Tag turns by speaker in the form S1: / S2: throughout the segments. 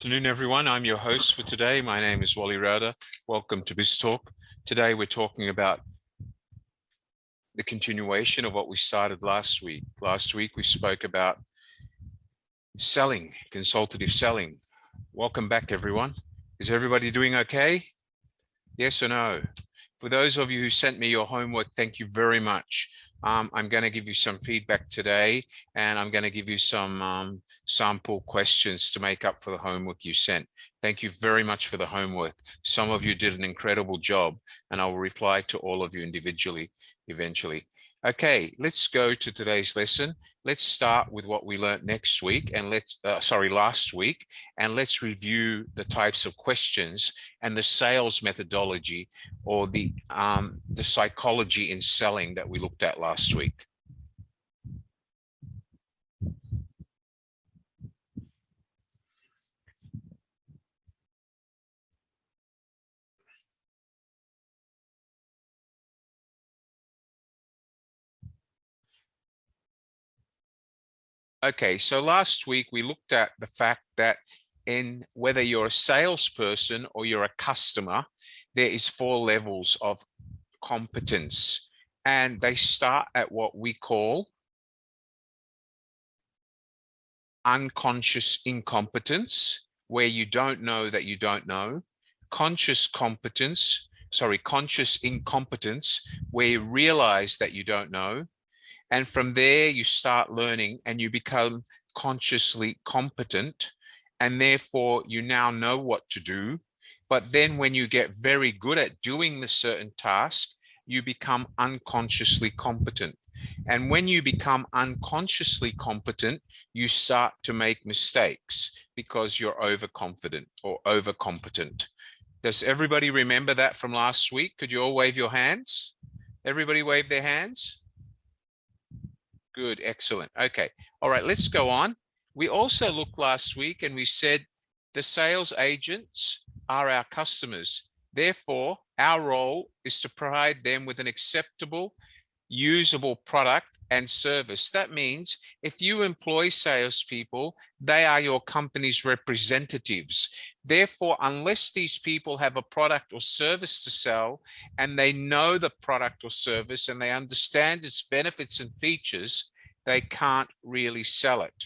S1: Afternoon, everyone. I'm your host for today. My name is Wally Rauder. Welcome to BizTalk. Today, we're talking about the continuation of what we started last week. Last week, we spoke about selling, consultative selling. Welcome back, everyone. Is everybody doing okay? Yes or no? For those of you who sent me your homework, thank you very much. I'm going to give you some feedback today, and I'm going to give you some sample questions to make up for the homework you sent. Thank you very much for the homework. Some of you did an incredible job, and I will reply to all of you individually eventually. Okay, let's go to today's lesson. Let's start with what we learned last week, and let's review the types of questions and the sales methodology or the psychology in selling that we looked at last week. Okay, so last week we looked at the fact that in whether you're a salesperson or you're a customer, there is 4 levels of competence, and they start at what we call unconscious incompetence, where you don't know that you don't know, conscious incompetence, where you realize that you don't know. And from there, you start learning and you become consciously competent. And therefore, you now know what to do. But then when you get very good at doing the certain task, you become unconsciously competent. And when you become unconsciously competent, you start to make mistakes because you're overconfident or overcompetent. Does everybody remember that from last week? Could you all wave your hands? Everybody wave their hands? Good, excellent. Okay, all right, let's go on. We also looked last week and we said the sales agents are our customers. Therefore, our role is to provide them with an acceptable, usable product and service. That means if you employ salespeople, they are your company's representatives. Therefore, unless these people have a product or service to sell and they know the product or service and they understand its benefits and features, they can't really sell it.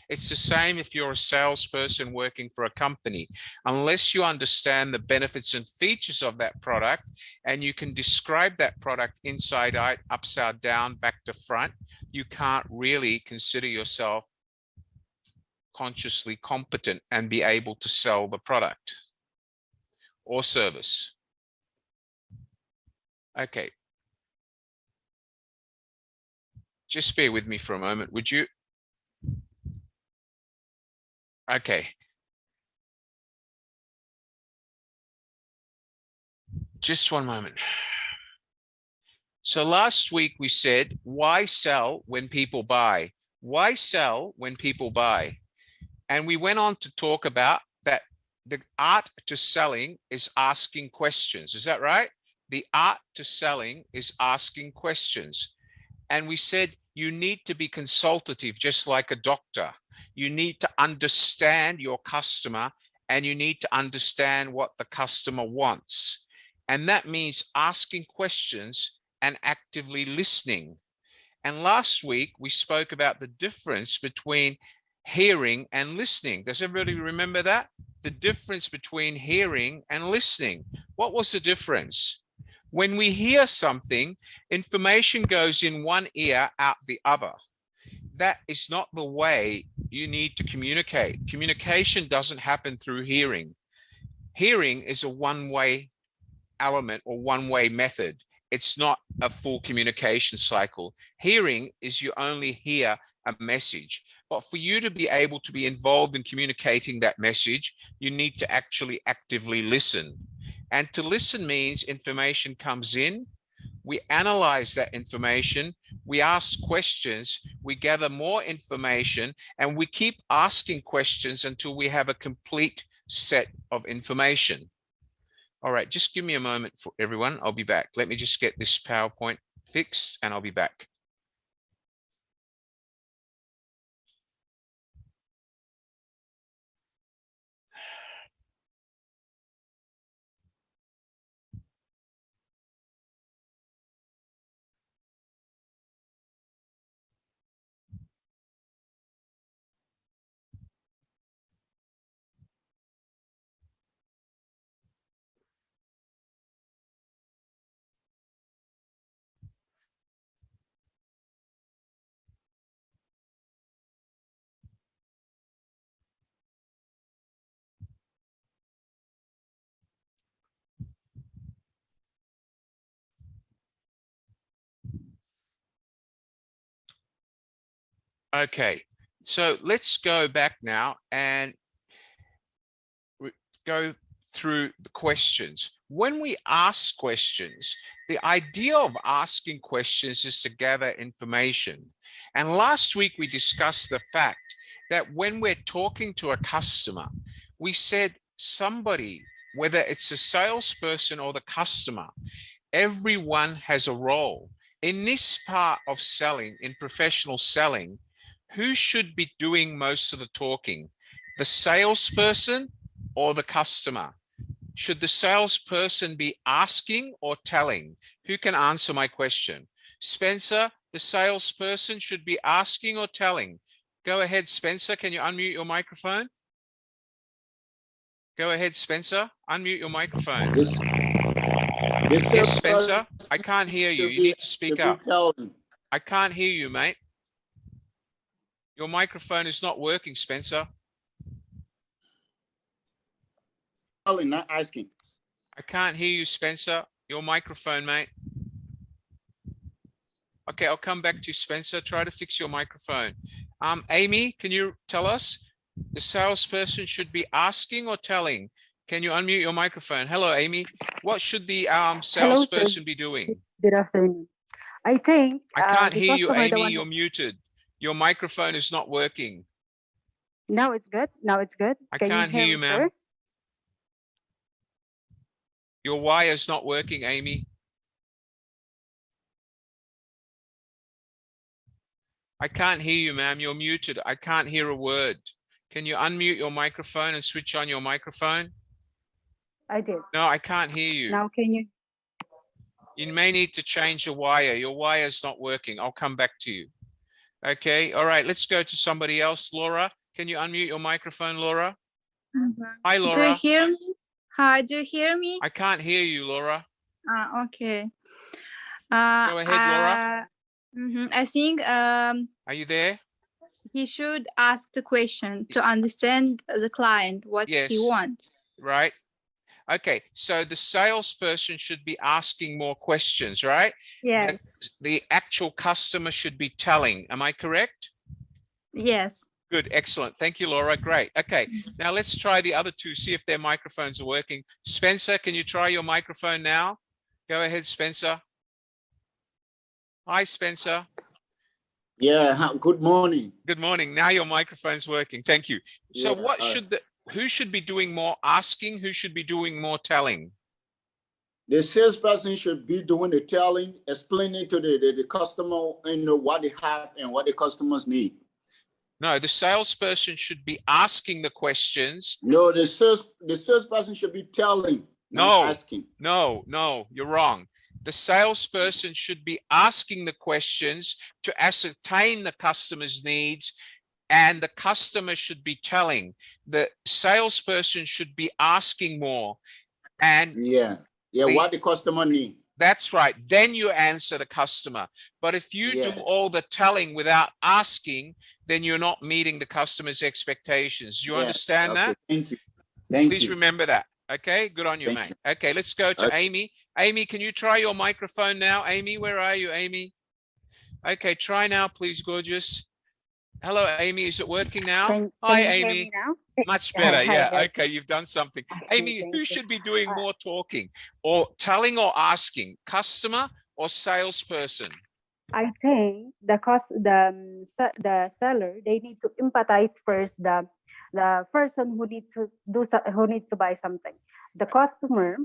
S1: It's the same if you're a salesperson working for a company. Unless you understand the benefits and features of that product and you can describe that product inside out, upside down, back to front, you can't really consider yourself consciously competent and be able to sell the product or service. Okay. Just bear with me for a moment, would you? Okay. Just one moment. So last week we said, why sell when people buy? Why sell when people buy? And we went on to talk about that the art to selling is asking questions. Is that right? The art to selling is asking questions. And we said you need to be consultative, just like a doctor. You need to understand your customer and you need to understand what the customer wants. And that means asking questions and actively listening. And last week, we spoke about the difference between hearing and listening. Does everybody remember that? The difference between hearing and listening. What was the difference? When we hear something, information goes in one ear, out the other. That is not the way you need to communicate. Communication doesn't happen through hearing. Hearing is a one-way element or one-way method. It's not a full communication cycle. Hearing is you only hear a message. But for you to be able to be involved in communicating that message, you need to actually actively listen. And to listen means information comes in, we analyze that information, we ask questions, we gather more information, and we keep asking questions until we have a complete set of information. All right, just give me a moment for everyone. I'll be back. Let me just get this PowerPoint fixed and I'll be back. Okay, so let's go back now and go through the questions. When we ask questions, the idea of asking questions is to gather information. And last week we discussed the fact that when we're talking to a customer, we said somebody, whether it's a salesperson or the customer, everyone has a role. In this part of selling, in professional selling, who should be doing most of the talking? The salesperson or the customer? Should the salesperson be asking or telling? Who can answer my question? Spencer, the salesperson should be asking or telling? Go ahead, Spencer. Can you unmute your microphone? Go ahead, Spencer. Unmute your microphone. Yes, Spencer. I can't hear you. You need to speak up. I can't hear you, mate. Your microphone is not working, Spencer.
S2: Not asking.
S1: I can't hear you, Spencer. Your microphone, mate. Okay, I'll come back to you, Spencer. Try to fix your microphone. Amy, can you tell us? The salesperson should be asking or telling? Can you unmute your microphone? Hello, Amy. What should the salesperson be doing?
S3: Good afternoon. I think
S1: I can't hear you,
S3: customer,
S1: Amy. You're muted. Your microphone is not working.
S3: Now it's good. Now it's good.
S1: I
S3: Can
S1: can't hear you,
S3: me,
S1: ma'am.
S3: sir?
S1: Your wire's not working, Amy. I can't hear you, ma'am. You're muted. I can't hear a word. Can you unmute your microphone and switch on your microphone?
S3: I did.
S1: No, I can't hear you.
S3: Now can you?
S1: You may need to change your wire. Your wire's not working. I'll come back to you. Okay. All right. Let's go to somebody else. Laura, can you unmute your microphone, Laura? Hi, Laura.
S4: Do you hear me? Hi, do you hear me?
S1: I can't hear you, Laura.
S4: Okay.
S1: Go ahead, Laura.
S4: I think
S1: Are you there?
S4: he should ask the question to understand the client, what he wants.
S1: Right. Okay, so the salesperson should be asking more questions, right?
S4: Yes.
S1: The actual customer should be telling. Am I correct?
S4: Yes.
S1: Good, excellent. Thank you, Laura. Great. Okay, now let's try the other two, see if their microphones are working. Spencer, can you try your microphone now? Go ahead, Spencer. Hi, Spencer.
S2: Yeah, good morning.
S1: Good morning. Now your microphone's working. Thank you. So who should be doing more asking? Who should be doing more telling?
S2: The salesperson should be doing the telling, explaining to the customer, what they have and what the customers need.
S1: No, the salesperson should be asking the questions.
S2: No, the salesperson should be telling, not asking.
S1: No, you're wrong. The salesperson should be asking the questions to ascertain the customer's needs, and the customer should be telling. The salesperson should be asking more. And
S2: what the customer needs.
S1: That's right. Then you answer the customer. But if you do all the telling without asking, then you're not meeting the customer's expectations. Do you understand that?
S2: Thank you.
S1: Please remember that. Okay, good on you, mate. Okay, let's go to Amy. Amy, can you try your microphone now? Amy, where are you, Amy? Okay, try now, please, gorgeous. Hello, Amy. Is it working now? Hi, Amy. Much better. Yeah. Okay, you've done something. Amy, who should be doing more talking, or telling or asking? Customer or salesperson?
S3: I think the seller, they need to empathize first the person who needs to buy something. The customer,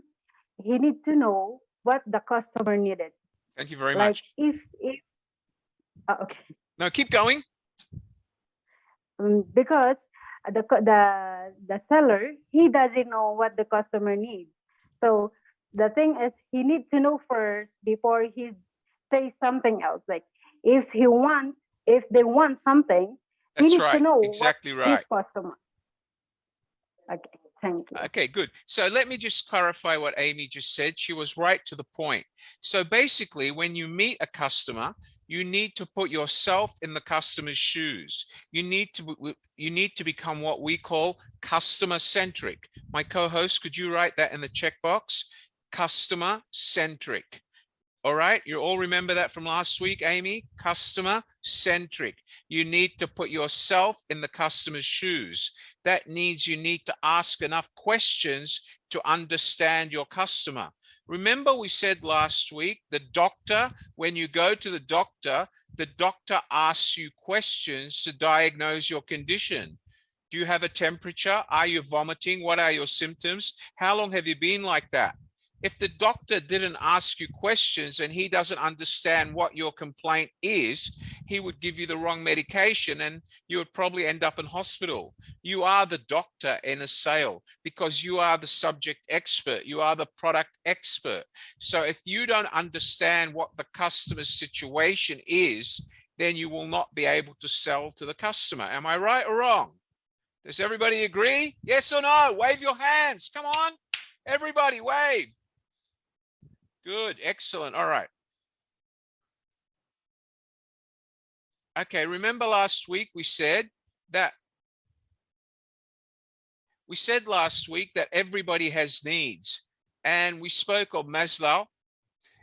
S3: he needs to know what the customer needed.
S1: Thank you very much.
S3: Okay.
S1: No, keep going.
S3: Because the seller, he doesn't know what the customer needs. So the thing is, he needs to know first before he says something else. Like if they want something, he needs to know
S1: exactly right.
S3: His customer. Okay, thank you.
S1: Okay, good. So let me just clarify what Amy just said. She was right to the point. So basically, when you meet a customer, you need to put yourself in the customer's shoes. You need to become what we call customer centric. My co-host, could you write that in the checkbox? Customer centric. All right, you all remember that from last week, Amy? Customer centric. You need to put yourself in the customer's shoes. That means you need to ask enough questions to understand your customer. Remember we said last week, the doctor, when you go to the doctor asks you questions to diagnose your condition. Do you have a temperature? Are you vomiting? What are your symptoms? How long have you been like that? If the doctor didn't ask you questions and he doesn't understand what your complaint is, he would give you the wrong medication and you would probably end up in hospital. You are the doctor in a sale because you are the subject expert. You are the product expert. So if you don't understand what the customer's situation is, then you will not be able to sell to the customer. Am I right or wrong? Does everybody agree? Yes or no? Wave your hands. Come on. Everybody wave. Good, excellent. All right. Okay, remember last week we said last week that everybody has needs. And we spoke of Maslow.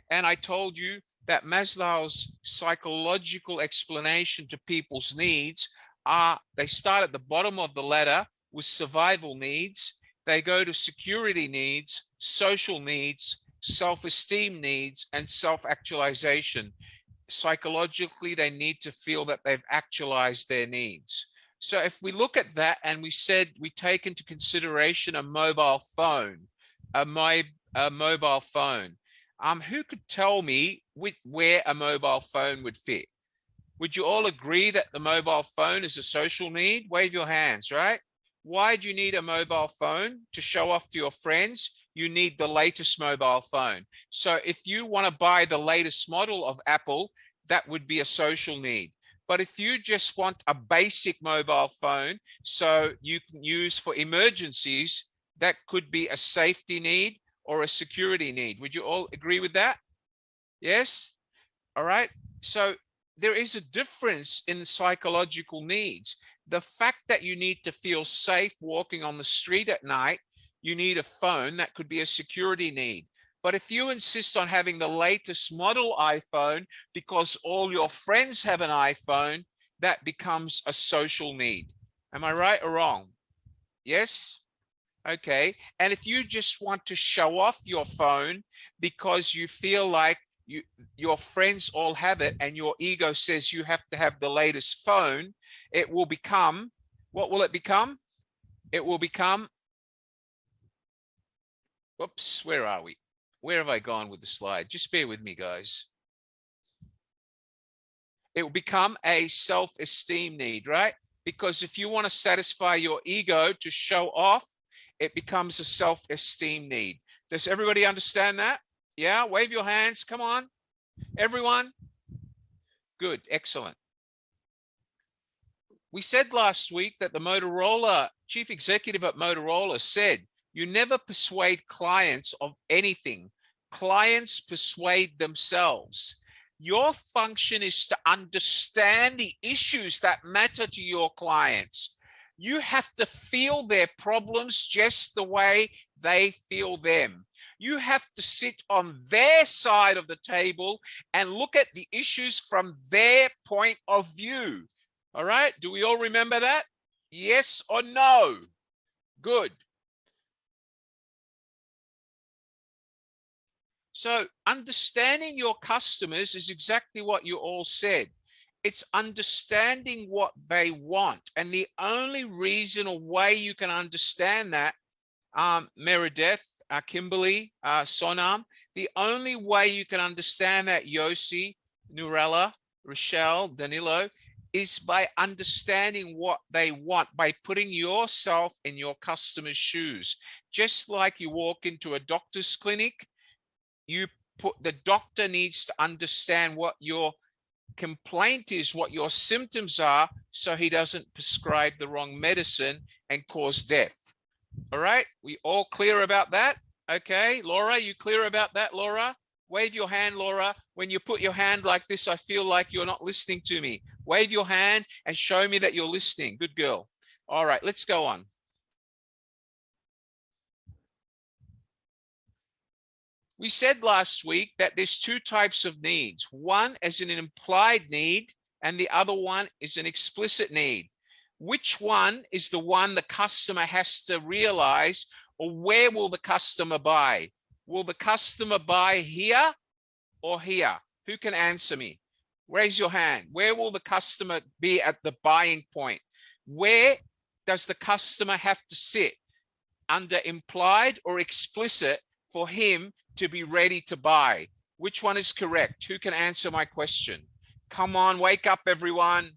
S1: And I told you that Maslow's psychological explanation to people's needs are, they start at the bottom of the ladder with survival needs. They go to security needs, social needs, self-esteem needs, and self-actualization. Psychologically, they need to feel that they've actualized their needs. So if we look at that and we said we take into consideration a mobile phone, a mobile phone, who could tell me where a mobile phone would fit? Would you all agree that the mobile phone is a social need? Wave your hands, right? Why do you need a mobile phone? To show off to your friends? You need the latest mobile phone. So if you want to buy the latest model of Apple, that would be a social need. But if you just want a basic mobile phone so you can use for emergencies, that could be a safety need or a security need. Would you all agree with that? Yes? All right. So there is a difference in psychological needs. The fact that you need to feel safe walking on the street at night, you need a phone. That could be a security need. But if you insist on having the latest model iPhone because all your friends have an iPhone, that becomes a social need. Am I right or wrong? Yes? Okay. And if you just want to show off your phone because you feel like your friends all have it and your ego says you have to have the latest phone, it will become, what will it become? It will become, whoops, where are we? Where have I gone with the slide? Just bear with me, guys. It will become a self-esteem need, right? Because if you want to satisfy your ego to show off, it becomes a self-esteem need. Does everybody understand that? Yeah, wave your hands. Come on, everyone. Good, excellent. We said last week that the Motorola chief executive at Motorola said, you never persuade clients of anything. Clients persuade themselves. Your function is to understand the issues that matter to your clients. You have to feel their problems just the way they feel them. You have to sit on their side of the table and look at the issues from their point of view. All right, do we all remember that? Yes or no? Good. So understanding your customers is exactly what you all said. It's understanding what they want. And the only reason or way you can understand that, Meredith, Kimberly, Sonam, the only way you can understand that, Yossi, Nurella, Rochelle, Danilo, is by understanding what they want, by putting yourself in your customer's shoes. Just like you walk into a doctor's clinic, the doctor needs to understand what your complaint is, what your symptoms are, so he doesn't prescribe the wrong medicine and cause death. All right, we all clear about that? Okay, Laura, you clear about that, Laura? Wave your hand, Laura. When you put your hand like this, I feel like you're not listening to me. Wave your hand and show me that you're listening. Good girl. All right, let's go on. We said last week that there's two types of needs. One is an implied need and the other one is an explicit need. Which one is the one the customer has to realize, or where will the customer buy? Will the customer buy here or here? Who can answer me? Raise your hand. Where will the customer be at the buying point? Where does the customer have to sit? Under implied or explicit for him to be ready to buy? Which one is correct? Who can answer my question? Come on, wake up, everyone.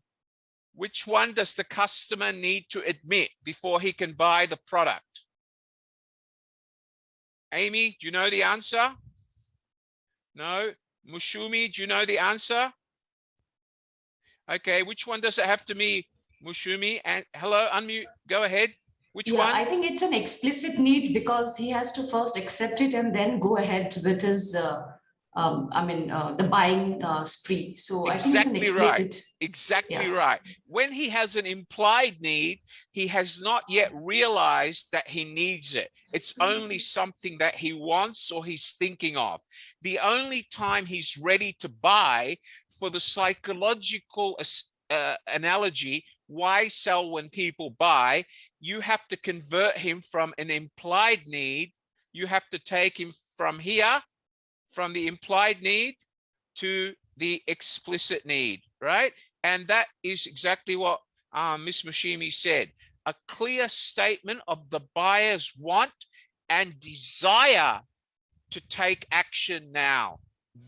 S1: Which one does the customer need to admit before he can buy the product? Amy, do you know the answer? No? Mushumi, do you know the answer? Okay, which one does it have to be, Mushumi? And hello, unmute, go ahead. Which one?
S5: I think it's an explicit need because he has to first accept it and then go ahead with his, the buying spree. So
S1: Exactly,
S5: I think it's an explicit.
S1: Right. Exactly right. When he has an implied need, he has not yet realized that he needs it. It's only something that he wants or he's thinking of. The only time he's ready to buy, for the psychological analogy, why sell when people buy? You have to convert him from an implied need. You have to take him from here, from the implied need to the explicit need, right? And that is exactly what Ms. Mushimi said. A clear statement of the buyer's want and desire to take action now.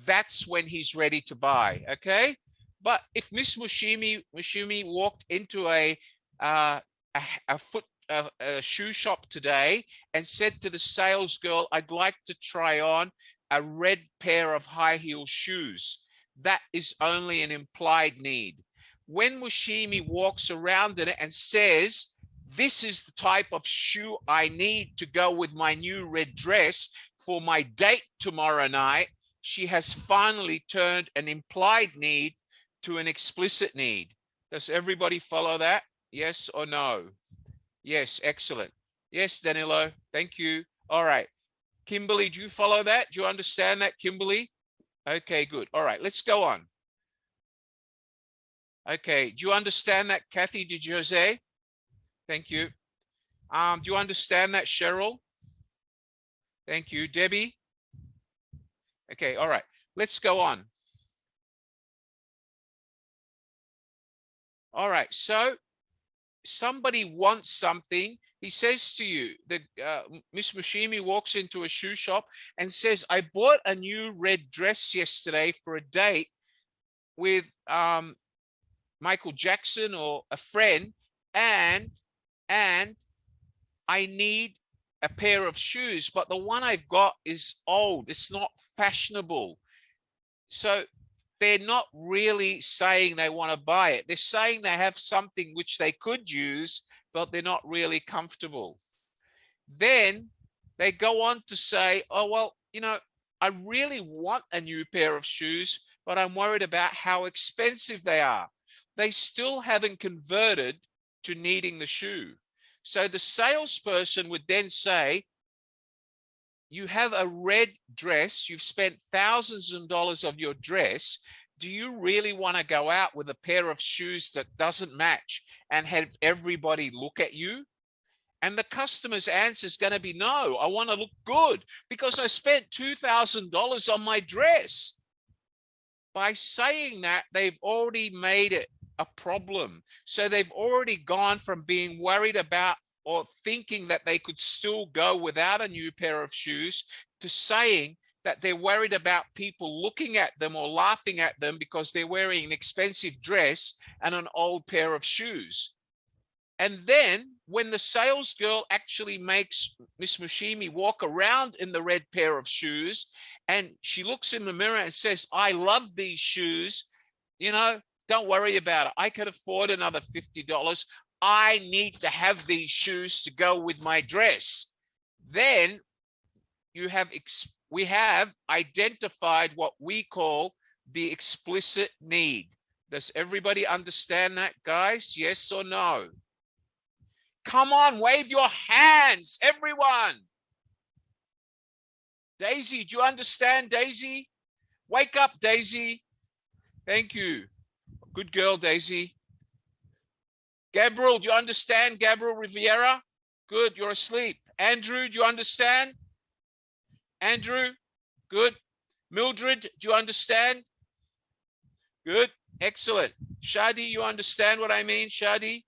S1: That's when he's ready to buy, okay? But if Miss Mushimi walked into a shoe shop today and said to the sales girl, I'd like to try on a red pair of high heel shoes, that is only an implied need. When Mushimi walks around in it and says, this is the type of shoe I need to go with my new red dress for my date tomorrow night, she has finally turned an implied need to an explicit need. Does everybody follow that? Yes or no? Yes, excellent. Yes, Danilo, thank you. All right. Kimberly, do you follow that? Do you understand that, Kimberly? Okay, good. All right, let's go on. Okay, do you understand that, Kathy de Jose? Thank you. Do you understand that, Cheryl? Thank you. Debbie? Okay, all right, let's go on. All right, so somebody wants something. He says to you, Miss Mushimi walks into a shoe shop and says, I bought a new red dress yesterday for a date with Michael Jackson or a friend, and I need a pair of shoes, but the one I've got is old. It's not fashionable. So they're not really saying they want to buy it. They're saying they have something which they could use, but they're not really comfortable. Then they go on to say, oh, well, you know, I really want a new pair of shoes, but I'm worried about how expensive they are. They still haven't converted to needing the shoe. So the salesperson would then say, you have a red dress, you've spent thousands of dollars on your dress. Do you really want to go out with a pair of shoes that doesn't match and have everybody look at you? And the customer's answer is going to be, no, I want to look good because I spent $2,000 on my dress. By saying that, they've already made it a problem. So they've already gone from being worried about or thinking that they could still go without a new pair of shoes to saying that they're worried about people looking at them or laughing at them because they're wearing an expensive dress and an old pair of shoes. And then when the sales girl actually makes Miss Mushimi walk around in the red pair of shoes and she looks in the mirror and says, I love these shoes, you know, don't worry about it. I could afford another $50. I need to have these shoes to go with my dress. Then we have identified what we call the explicit need. Does everybody understand that, guys? Yes or no? Come on, wave your hands, everyone. Daisy, do you understand, Daisy? Wake up, Daisy. Thank you. Good girl, Daisy. Gabriel, do you understand? Gabriel Riviera? Good, you're asleep. Andrew, do you understand? Andrew, good. Mildred, do you understand? Good, excellent. Shadi, you understand what I mean? Shadi,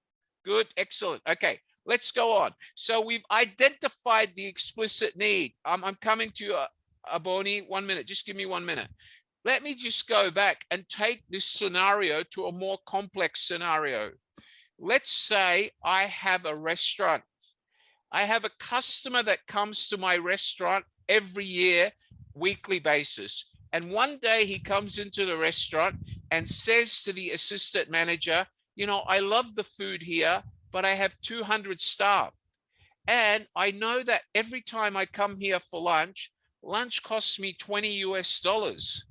S1: good, excellent. Okay, let's go on. So we've identified the explicit need. I'm coming to you, Aboni, 1 minute. Just give me 1 minute. Let me just go back and take this scenario to a more complex scenario. Let's say I have a restaurant. I have a customer that comes to my restaurant every year, weekly basis. And one day he comes into the restaurant and says to the assistant manager, you know, I love the food here, but I have 200 staff. And I know that every time I come here for lunch, lunch costs me $20 US.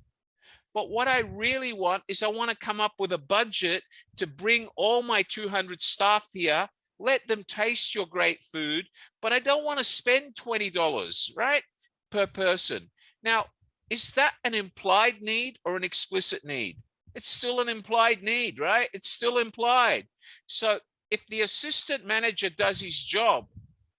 S1: But what I really want is I want to come up with a budget to bring all my 200 staff here, let them taste your great food, but I don't want to spend $20, right, per person. Now, is that an implied need or an explicit need? It's still an implied need, right? It's still implied. So if the assistant manager does his job,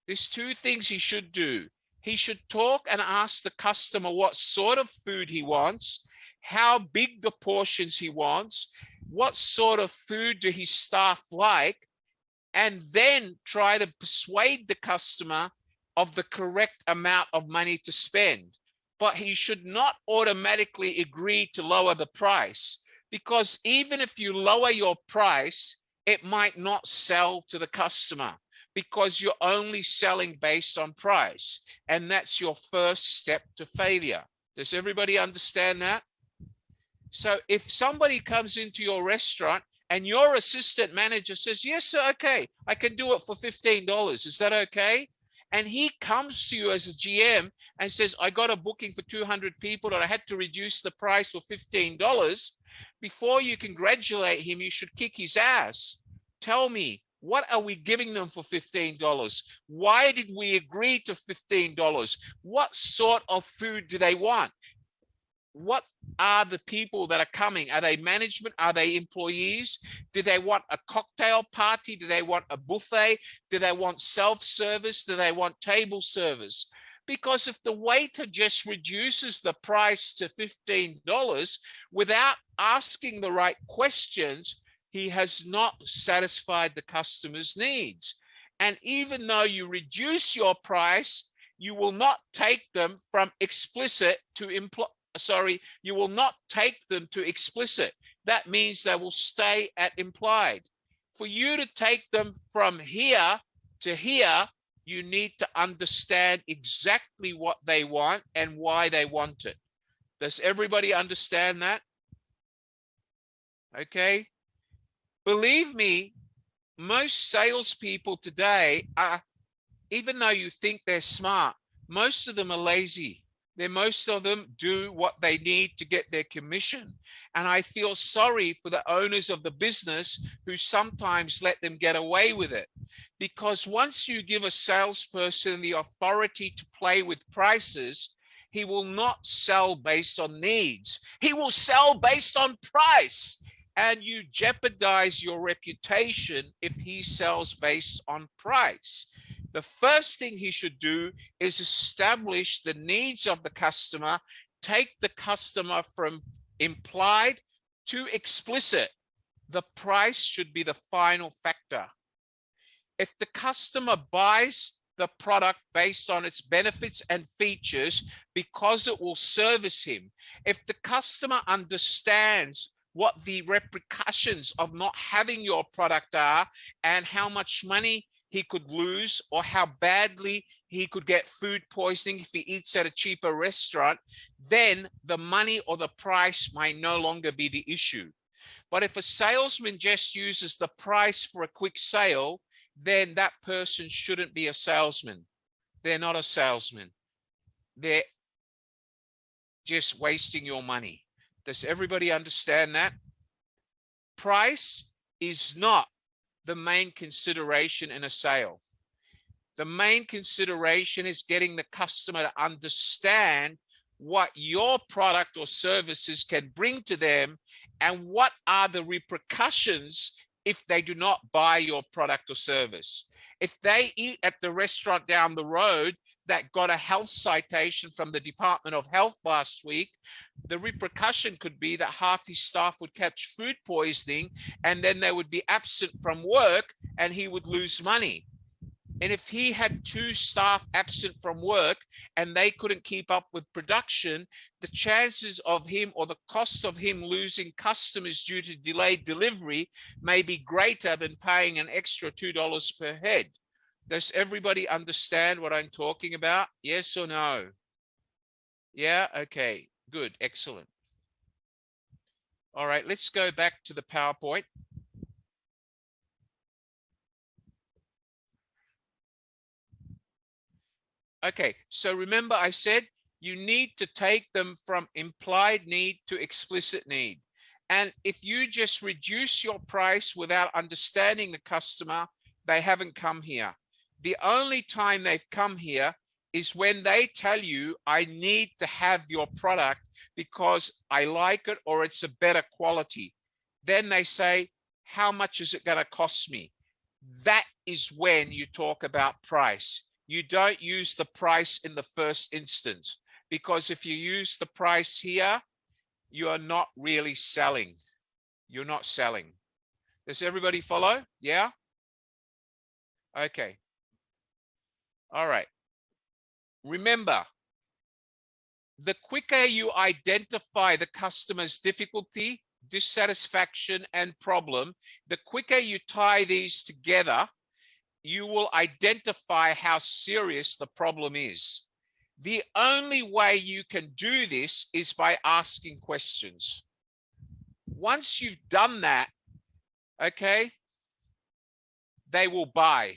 S1: there's two things he should do. He should talk and ask the customer what sort of food he wants, how big the portions he wants, what sort of food do his staff like, and then try to persuade the customer of the correct amount of money to spend. But he should not automatically agree to lower the price, because even if you lower your price, it might not sell to the customer because you're only selling based on price. And that's your first step to failure. Does everybody understand that? So if somebody comes into your restaurant and your assistant manager says, yes, sir, okay, I can do it for $15. Is that okay? And he comes to you as a GM and says, I got a booking for 200 people and I had to reduce the price for $15. Before you congratulate him, you should kick his ass. Tell me, what are we giving them for $15? Why did we agree to $15? What sort of food do they want? What are the people that are coming? Are they management? Are they employees? Do they want a cocktail party? Do they want a buffet? Do they want self-service? Do they want table service? Because if the waiter just reduces the price to $15 without asking the right questions, he has not satisfied the customer's needs. And even though you reduce your price, you will not take them from explicit to you will not take them to explicit. That means they will stay at implied. For you to take them from here to here, you need to understand exactly what they want and why they want it. Does everybody understand that? Okay. Believe me, most salespeople today are, even though you think they're smart, most of them are lazy. Most of them do what they need to get their commission. And I feel sorry for the owners of the business who sometimes let them get away with it. Because once you give a salesperson the authority to play with prices, he will not sell based on needs. He will sell based on price. And you jeopardize your reputation if he sells based on price. The first thing he should do is establish the needs of the customer, take the customer from implied to explicit. The price should be the final factor. If the customer buys the product based on its benefits and features because it will service him, if the customer understands what the repercussions of not having your product are and how much money he could lose or how badly he could get food poisoning if he eats at a cheaper restaurant, then the money or the price might no longer be the issue. But if a salesman just uses the price for a quick sale, then that person shouldn't be a salesman. They're not a salesman. They're just wasting your money. Does everybody understand that? Price is not the main consideration in a sale. The main consideration is getting the customer to understand what your product or services can bring to them and what are the repercussions if they do not buy your product or service. If they eat at the restaurant down the road that got a health citation from the Department of Health last week, the repercussion could be that half his staff would catch food poisoning and then they would be absent from work and he would lose money. And if he had 2 staff absent from work and they couldn't keep up with production, the chances of him or the cost of him losing customers due to delayed delivery may be greater than paying an extra $2 per head. Does everybody understand what I'm talking about? Yes or no? Yeah, okay, good, excellent. All right, let's go back to the PowerPoint. Okay, so remember I said you need to take them from implied need to explicit need. And if you just reduce your price without understanding the customer, they haven't come here. The only time they've come here is when they tell you, I need to have your product because I like it or it's a better quality. Then they say, how much is it going to cost me? That is when you talk about price. You don't use the price in the first instance, because if you use the price here, you are not really selling. You're not selling. Does everybody follow? Yeah? Okay. All right. Remember, the quicker you identify the customer's difficulty, dissatisfaction, and problem, the quicker you tie these together, you will identify how serious the problem is. The only way you can do this is by asking questions. Once you've done that, okay, they will buy.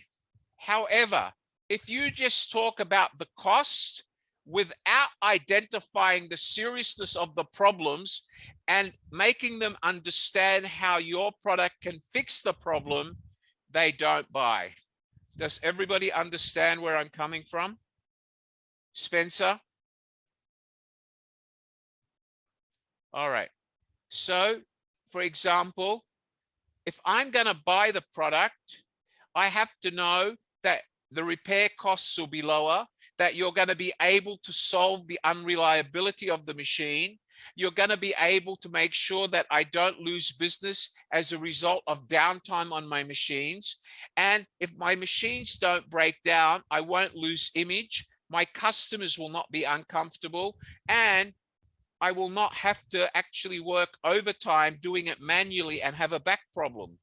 S1: However, if you just talk about the cost without identifying the seriousness of the problems and making them understand how your product can fix the problem, they don't buy. Does everybody understand where I'm coming from? Spencer? All right. So, for example, if I'm going to buy the product, I have to know that the repair costs will be lower, that you're going to be able to solve the unreliability of the machine. You're going to be able to make sure that I don't lose business as a result of downtime on my machines. And if my machines don't break down, I won't lose image. My customers will not be uncomfortable, and I will not have to actually work overtime doing it manually and have a back problem.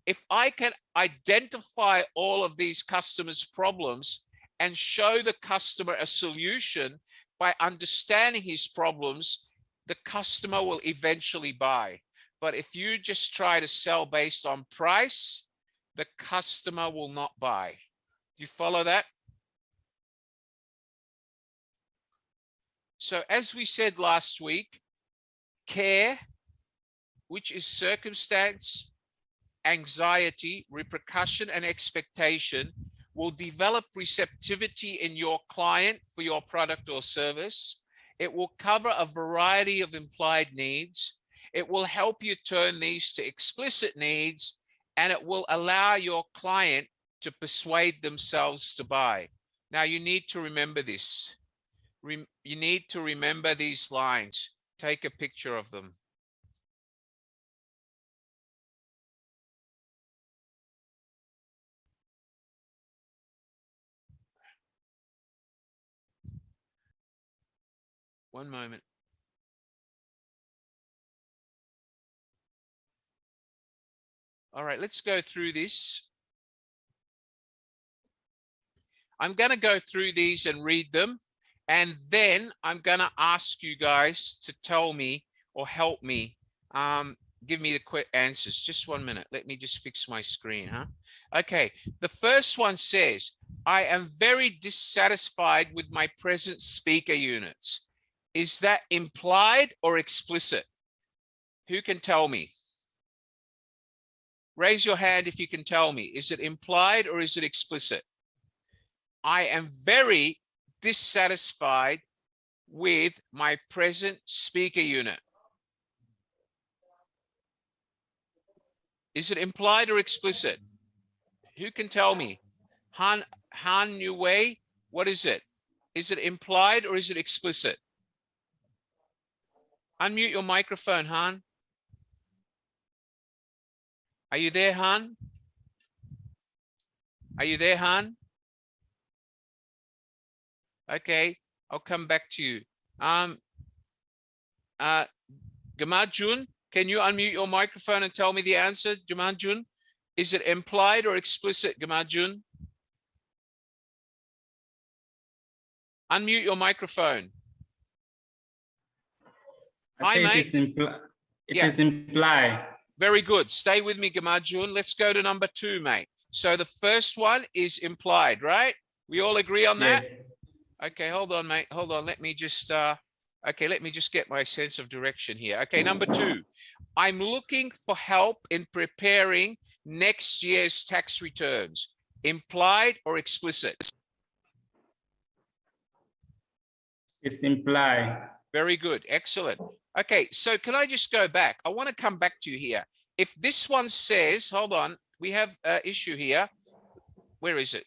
S1: If I can identify all of these customers' problems and show the customer a solution by understanding his problems, the customer will eventually buy. But if you just try to sell based on price, the customer will not buy. Do you follow that? So as we said last week, care, which is circumstance, anxiety, repercussion, and expectation, will develop receptivity in your client for your product or service. It will cover a variety of implied needs. It will help you turn these to explicit needs, and it will allow your client to persuade themselves to buy. Now, you need to remember this. You need to remember these lines. Take a picture of them. One moment. All right, let's go through this. I'm going to go through these and read them, and then I'm going to ask you guys to tell me or help me. Give me the quick answers. Just 1 minute. Let me just fix my screen, huh? Okay, the first one says, I am very dissatisfied with my present speaker units. Is that implied or explicit? Who can tell me? Raise your hand if you can tell me. Is it implied or is it explicit? I am very dissatisfied with my present speaker unit. Is it implied or explicit? Who can tell me? Han Yue, what is it? Is it implied or is it explicit? Unmute your microphone, Han. Are you there, Han? Are you there, Han? Okay, I'll come back to you. Gamajun, can you unmute your microphone and tell me the answer, Gamajun? Is it implied or explicit, Gamajun? Unmute your microphone. Hi, mate.
S6: It is implied.
S1: Very good. Stay with me, Gamajun. Let's go to number 2, mate. So the first one is implied, right? We all agree on that?
S6: Yes.
S1: Okay, hold on, mate. Hold on. Let me just get my sense of direction here. Okay, number 2. I'm looking for help in preparing next year's tax returns. Implied or explicit?
S6: It's implied.
S1: Very good. Excellent. Okay, so can I just go back? I want to come back to you here. If this one says, hold on, we have an issue here. Where is it?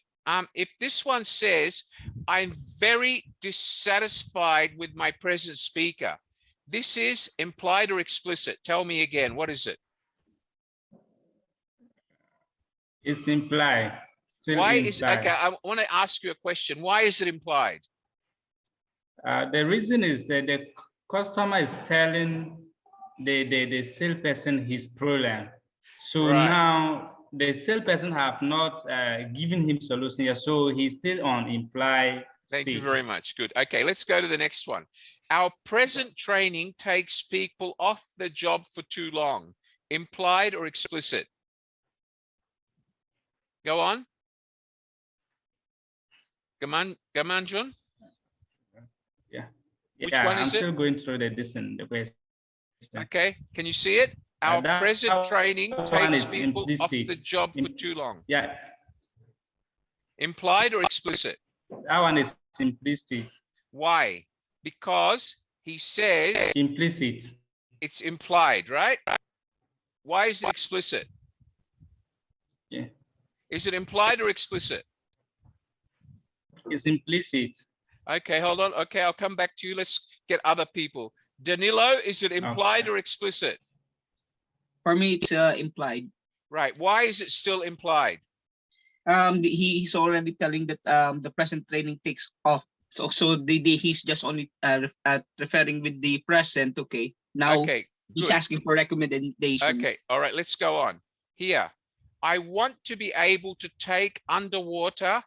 S1: If this one says, I'm very dissatisfied with my present speaker, this is implied or explicit? Tell me again, what is it?
S6: It's implied. Still
S1: Why
S6: implied.
S1: is it? Okay, I want to ask you a question. Why is it implied?
S6: The reason is that the customer is telling the salesperson his problem. So
S1: Right.
S6: now the salesperson have not given him solution yet, so he's still on implied.
S1: Thank you
S6: stage.
S1: very much. Good. Okay, let's go to the next one. Our present training takes people off the job for too long. Implied or explicit? Go on. Gamanjun?
S6: Yeah.
S1: Which
S6: Yeah,
S1: one
S6: I'm
S1: is it?
S6: still going through the question.
S1: Okay, can you see it? Our
S6: that
S1: present training
S6: one
S1: takes
S6: is
S1: people off
S6: implicit.
S1: the job for too long.
S6: Yeah,
S1: Implied or explicit?
S6: that one is implicit.
S1: Why? Because he says
S6: Implicit.
S1: it's implied, right? Why is it explicit?
S6: Yeah,
S1: Is it implied or explicit?
S6: it's implicit.
S1: Okay, hold on. Okay, I'll come back to you. Let's get other people. Danilo, is it implied
S6: Okay.
S1: or explicit?
S7: For me, it's implied.
S1: Right. Why is it still implied?
S7: He's already telling that the present training takes off. So he's just only referring with the present. Okay. Now
S1: Okay.
S7: he's
S1: Good.
S7: asking for recommendation.
S1: Okay. All right. Let's go on. Here, I want to be able to take underwater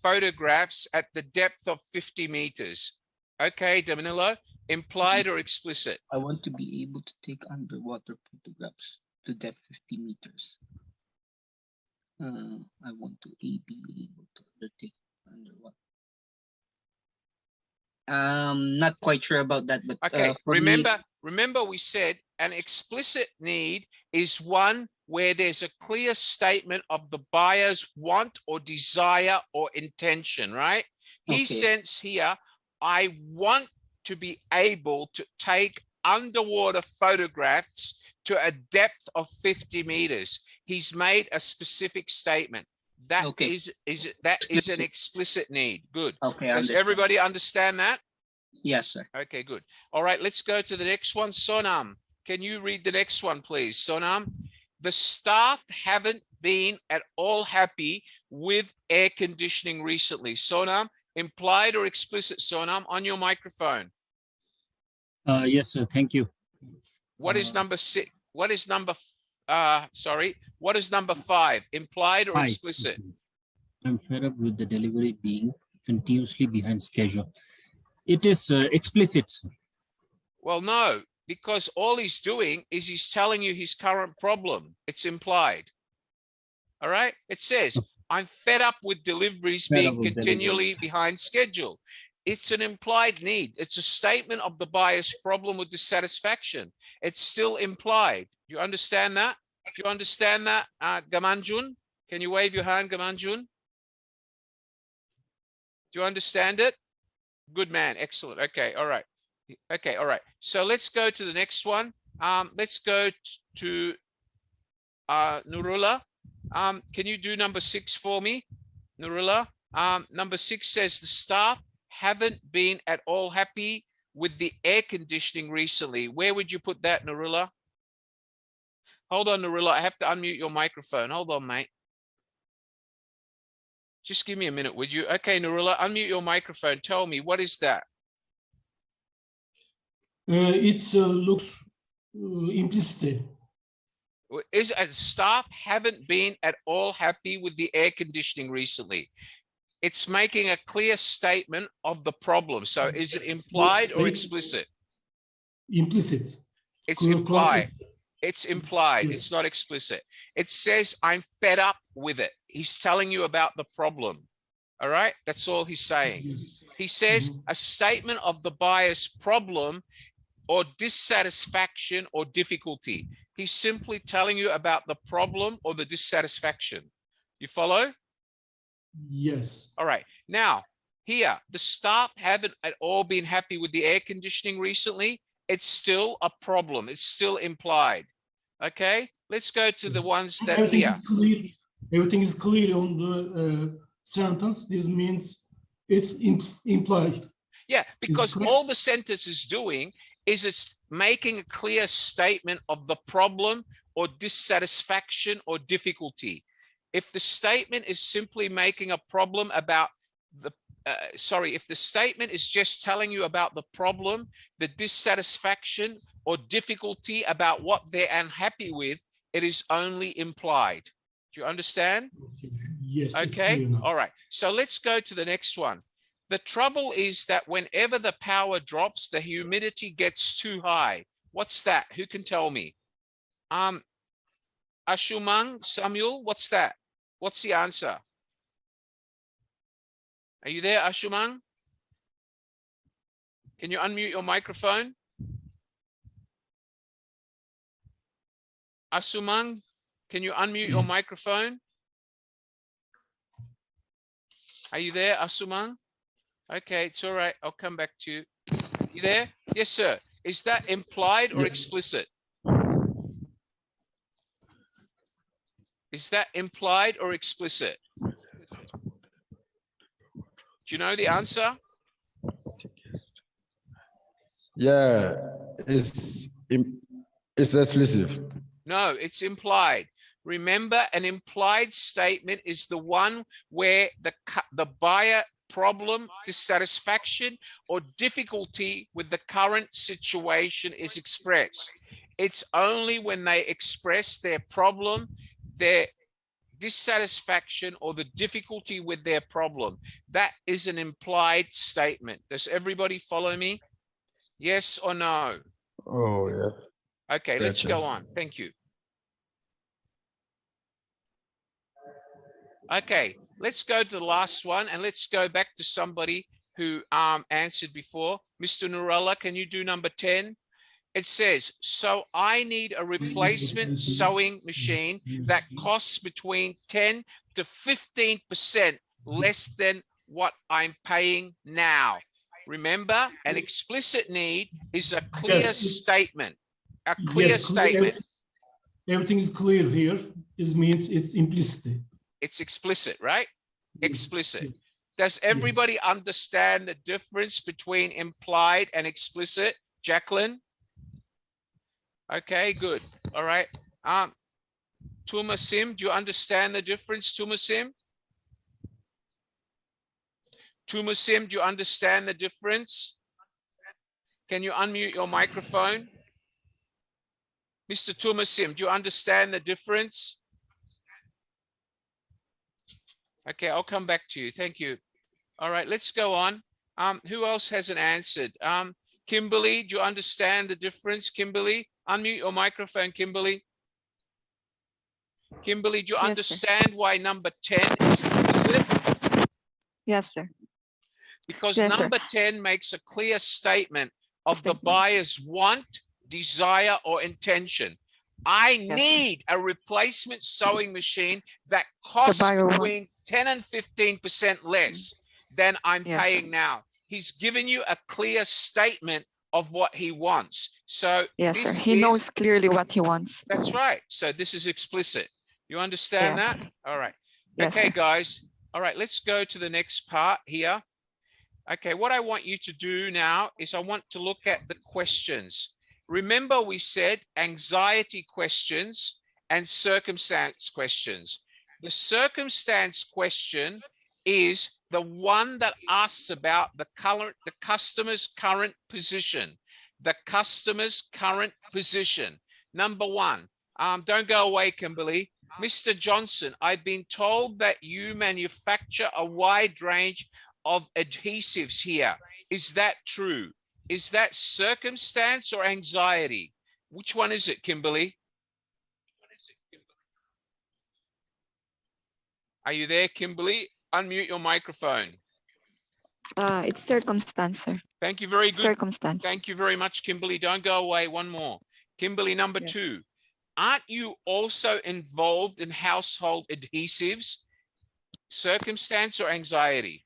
S1: photographs at the depth of 50 meters. Okay, Danilo, implied or explicit?
S7: I want to be able to take underwater photographs to depth 50 meters. I want to be able to undertake underwater. Not quite sure about that, but
S1: Okay,
S7: for me,
S1: remember we said an explicit need is one where there's a clear statement of the buyer's want or desire or intention, right? He
S7: Okay.
S1: sends here, I want to be able to take underwater photographs to a depth of 50 meters. He's made a specific statement. That
S7: Okay.
S1: is an explicit need. Good.
S7: okay,
S1: Does
S7: understand.
S1: everybody understand that?
S7: Yes, sir.
S1: Okay, good. All right, let's go to the next one. Sonam, can you read the next one, please? Sonam, the staff haven't been at all happy with air conditioning recently. Sonam, implied or explicit, Sonam, on your microphone.
S8: Yes, sir. Thank you.
S1: What is number 6? What is number, what is number 5? Implied or
S8: Hi.
S1: explicit?
S8: I'm fed up with the delivery being continuously behind schedule. It is explicit.
S1: Well, no, because all he's doing is he's telling you his current problem. It's implied. All right. It says, I'm fed up with deliveries
S8: Fed up
S1: being
S8: with
S1: continually behind schedule. It's an implied need. It's a statement of the buyer's problem with dissatisfaction. It's still implied. You understand that? Do you understand that, Gamanjun? Can you wave your hand, Gamanjun? Do you understand it? Good man. Excellent. Okay. All right. Okay. All right. So let's go to the next one. Let's go to Nurullah. Can you do number 6 for me, Nurullah? Number 6 says the staff haven't been at all happy with the air conditioning recently. Where would you put that, Nurullah? Hold on, Nurullah. I have to unmute your microphone. Hold on, mate. Just give me a minute, would you? Okay, Nurullah, unmute your microphone. Tell me, what is that?
S9: It looks implicit.
S1: Is staff haven't been at all happy with the air conditioning recently. It's making a clear statement of the problem. So is it implied or explicit?
S9: Implicit.
S1: It's implied. It's implied. It's not explicit. It says, I'm fed up with it. He's telling you about the problem. All right. That's all he's saying.
S9: Yes.
S1: He says a statement of the buyer's problem or dissatisfaction or difficulty. He's simply telling you about the problem or the dissatisfaction. You follow?
S9: Yes.
S1: All right. Now, here, the staff haven't at all been happy with the air conditioning recently. It's still a problem. It's still implied. Okay. Let's go to the ones that
S9: Everything is clear on the sentence. This means it's implied.
S1: Yeah, because all the sentence is doing is it's making a clear statement of the problem or dissatisfaction or difficulty. If the statement is simply making a problem about the, if the statement is just telling you about the problem, the dissatisfaction or difficulty about what they're unhappy with, it is only implied. Do you understand?
S9: Yes.
S1: Okay. All right. So let's go to the next one. The trouble is that whenever the power drops, the humidity gets too high. What's that? Who can tell me? Ashumang, Samuel, what's that? What's the answer? Are you there, Ashumang? Can you unmute your microphone? Asumang, can you unmute your microphone? Are you there, Asumang? Okay, it's all right. I'll come back to you. You there? Yes, sir. Is that implied or explicit? Is that implied or explicit? Do you know the answer?
S10: Yeah, it's explicit.
S1: No, it's implied. Remember, an implied statement is the one where the buyer problem, dissatisfaction, or difficulty with the current situation is expressed. It's only when they express their problem, their dissatisfaction, or the difficulty with their problem. That is an implied statement. Does everybody follow me? Yes or no?
S10: Oh, yeah.
S1: Okay, let's go on. Thank you. Okay, let's go to the last one and let's go back to somebody who answered before. Mr. Nurullah, can you do number 10? It says, so I need a replacement sewing machine that costs between 10 to 15% less than what I'm paying now. Remember, an explicit need is a clear statement. A clear statement.
S9: Everything is clear here. This means it's implicit.
S1: It's explicit, right? Explicit. Does everybody understand the difference between implied and explicit? Jacqueline? Okay, good. All right. Tumasim, do you understand the difference, Tumasim? Tumasim, do you understand the difference? Can you unmute your microphone? Mr. Tumasim, do you understand the difference? Okay, I'll come back to you. Thank you. All right, let's go on. Who else hasn't answered? Kimberly, do you understand the difference? Kimberly, unmute your microphone, Kimberly. Kimberly, do you understand why number 10 is implicit?
S11: Yes, sir.
S1: Because number 10 makes a clear statement of the buyer's want, desire, or intention. I need a replacement sewing machine that costs between 10 and 15% less. than I'm
S11: Yes,
S1: paying
S11: sir.
S1: now. He's given you a clear statement of what he wants. So
S11: Yes, sir.
S1: this
S11: He
S1: is,
S11: knows clearly what he wants.
S1: that's right. So this is explicit. You understand
S11: Yes.
S1: that? All right.
S11: Yes,
S1: Okay,
S11: sir.
S1: guys. All right, let's go to the next part here. Okay, what I want you to do now is I want to look at the questions. Remember, we said anxiety questions and circumstance questions. The circumstance question is the one that asks about the customer's current position. The customer's current position. Number one, don't go away, Kimberly. Mr. Johnson, I've been told that you manufacture a wide range of adhesives here. Is that true? Is that circumstance or anxiety? Which one is it, Kimberly? Are you there, Kimberly? Unmute your microphone.
S11: It's circumstance, sir.
S1: Thank you. Very good.
S11: Circumstance.
S1: Thank you very much, Kimberly. Don't go away. One more. Kimberly, number
S11: Yes.
S1: 2. Aren't you also involved in household adhesives? Circumstance or anxiety?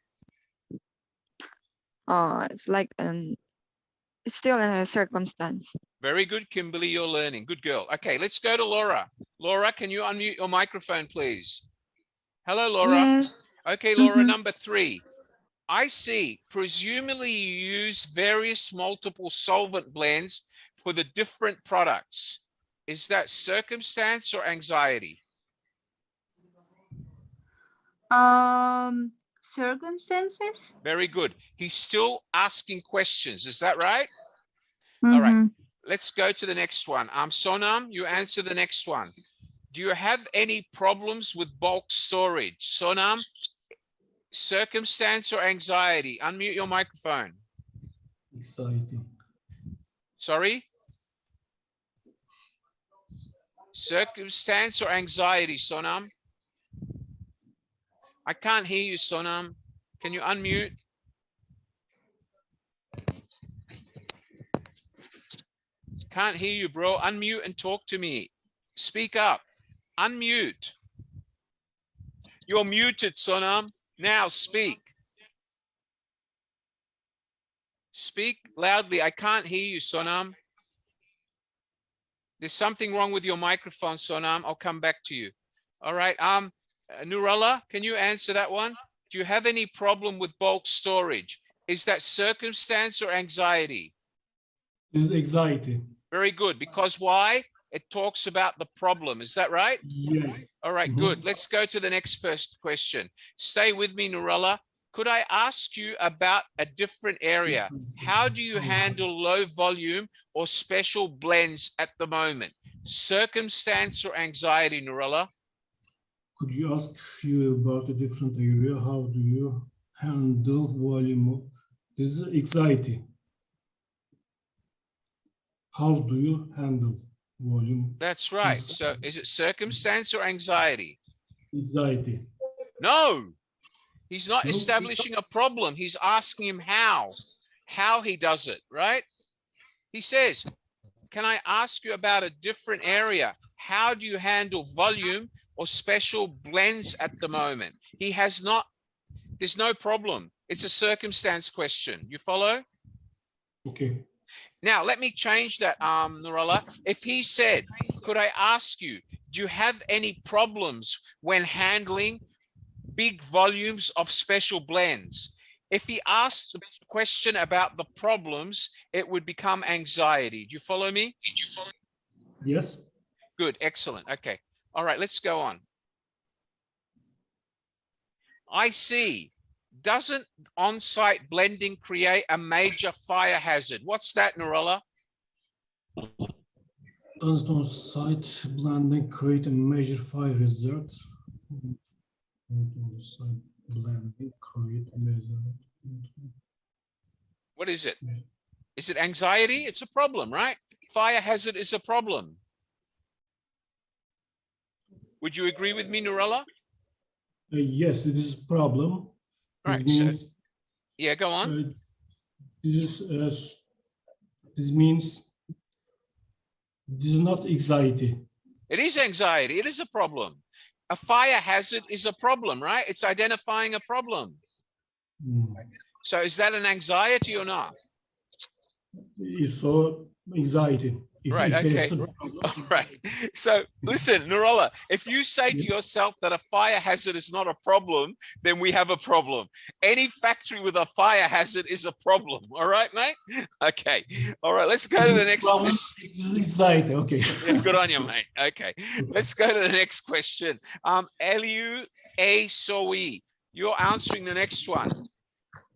S11: It's like it's still in a circumstance.
S1: Very good, Kimberly. You're learning. Good girl. Okay, let's go to Laura. Laura, can you unmute your microphone, please? Hello, Laura.
S4: Yes.
S1: Okay, Laura, number 3. I see. Presumably you use various multiple solvent blends for the different products. Is that circumstance or anxiety?
S4: Circumstances.
S1: Very good. He's still asking questions. Is that right? All right. Let's go to the next one. Sonam, you answer the next one. Do you have any problems with bulk storage? Sonam, circumstance or anxiety? Unmute your microphone.
S9: Anxiety.
S1: Sorry? Circumstance or anxiety, Sonam? I can't hear you, Sonam. Can you unmute? Can't hear you, bro. Unmute and talk to me. Speak up. Unmute. You're muted, Sonam. Now speak. Speak loudly. I can't hear you, Sonam. There's something wrong with your microphone, Sonam. I'll come back to you. All right. Nurullah, can you answer that one? Do you have any problem with bulk storage? Is that circumstance or anxiety?
S9: This is anxiety.
S1: Very good. Because why? It talks about the problem. Is that right?
S9: Yes.
S1: All right, good. Let's go to the next question. Stay with me, Nurullah. Could I ask you about a different area? How do you handle low volume or special blends at the moment? Circumstance or anxiety, Nurullah?
S9: Could you ask you about a different area? How do you handle volume? This is anxiety. How do you handle volume?
S1: That's right. So is it circumstance or anxiety?
S9: Anxiety.
S1: No, he's not establishing a problem. He's asking him how he does it, right? He says, can I ask you about a different area? How do you handle volume or special blends at the moment? He has not, there's no problem. It's a circumstance question. You follow?
S9: Okay.
S1: Now, let me change that, Nurullah. If he said, could I ask you, do you have any problems when handling big volumes of special blends? If he asked the question about the problems, it would become anxiety. Do you follow me?
S9: Yes.
S1: Good, excellent. Okay. All right, let's go on. I see. Doesn't on-site blending create a major fire hazard? What's that, Nurullah?
S9: Does on-site blending create a major fire hazard? On-site blending create a major.
S1: What is it? Is it anxiety? It's a problem, right? Fire hazard is a problem. Would you agree with me, Nurullah?
S9: Yes, it is a problem.
S1: Right,
S9: means,
S1: so, yeah, go on.
S9: This means this is not anxiety.
S1: It is anxiety. It is a problem. A fire hazard is a problem, right? It's identifying a problem. So is that an anxiety or not?
S9: It's so anxiety.
S1: Right, okay. All right. So listen, Nurola, if you say to yourself that a fire hazard is not a problem, then we have a problem. Any factory with a fire hazard is a problem. All right, mate? Okay. All right, let's go to the next question.
S9: Anxiety, okay.
S1: Yeah, good on you, mate. Okay. Let's go to the next question. Eliu A. Soe, you're answering the next one.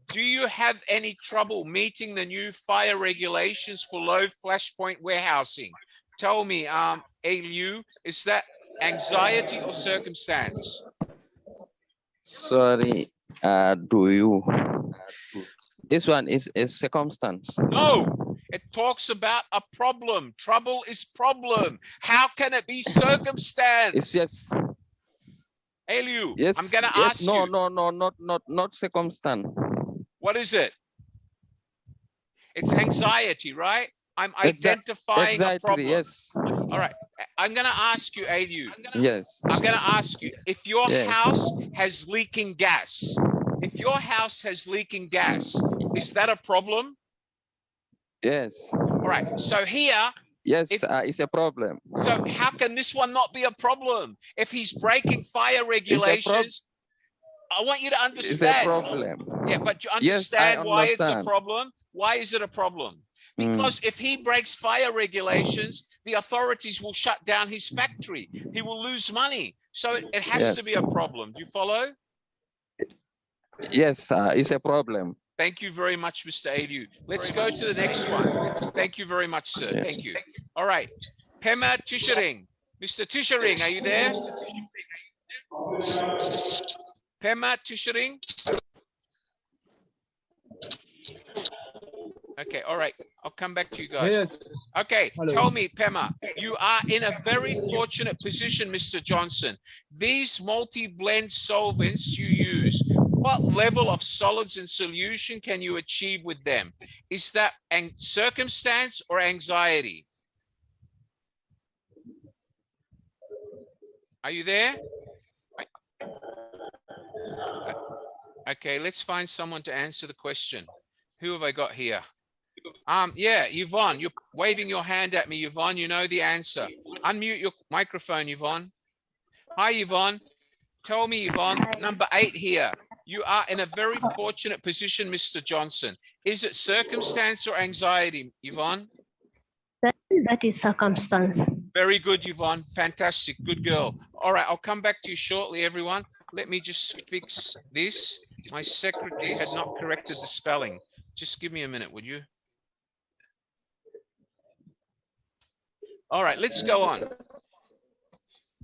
S1: Do you have any trouble meeting the new fire regulations for low flashpoint warehousing? Tell me, Eliu, is that anxiety or circumstance?
S12: Sorry, this one is circumstance.
S1: No, it talks about a problem. Trouble is problem. How can it be circumstance?
S12: It's just.
S1: Eliu,
S12: yes,
S1: I'm going to ask you.
S12: No, not circumstance.
S1: What is it? It's anxiety, right? I'm identifying a problem.
S12: Yes.
S1: All right. I'm going to ask you, Eliu.
S12: Yes.
S1: I'm going to ask you, if your house has leaking gas, is that a problem?
S12: Yes.
S1: All right. So here.
S12: Yes, it's a problem.
S1: So how can this one not be a problem? If he's breaking fire regulations, I want you to understand.
S12: It's a problem.
S1: Yeah, but you understand why it's a problem? Why is it a problem? Because if he breaks fire regulations, the authorities will shut down his factory. He will lose money. So it has to be a problem. Do you follow?
S12: Yes, it's a problem.
S1: Thank you very much, Mr. Eliu. Let's go to the next one. Thank you very much, sir.
S12: Yes.
S1: Thank you. All right. Pema Tishering. Mr. Tishering, are you there? Pema Tishering. Okay, all right. I'll come back to you guys.
S13: Yes.
S1: Okay,
S13: Hello.
S1: tell me, Pema, you are in a very fortunate position, Mr. Johnson. These multi-blend solvents you use, what level of solids and solution can you achieve with them? Is that circumstance or anxiety? Are you there? Okay, let's find someone to answer the question. Who have I got here? Yeah, Yvonne, you're waving your hand at me, Yvonne. You know the answer. Unmute your microphone, Yvonne. Hi, Yvonne. Tell me, Yvonne, number 8 here. You are in a very fortunate position, Mr. Johnson. Is it circumstance or anxiety, Yvonne?
S14: That is circumstance.
S1: Very good, Yvonne. Fantastic. Good girl. All right, I'll come back to you shortly, everyone. Let me just fix this. My secretary had not corrected the spelling. Just give me a minute, would you? All right, let's go on.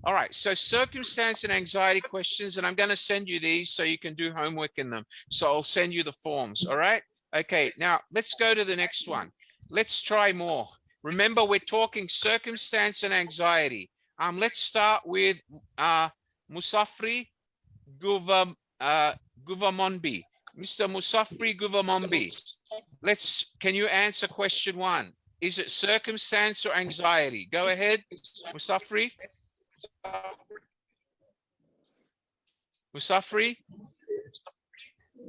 S1: All right, so circumstance and anxiety questions, and I'm going to send you these so you can do homework in them. So I'll send you the forms, all right? Okay, now let's go to the next one. Let's try more. Remember, we're talking circumstance and anxiety. Let's start with Musafri Guvamonbi. Mr. Musafri Guvamonbi, can you answer question 1? Is it circumstance or anxiety? Go ahead, Musafri. Musafri?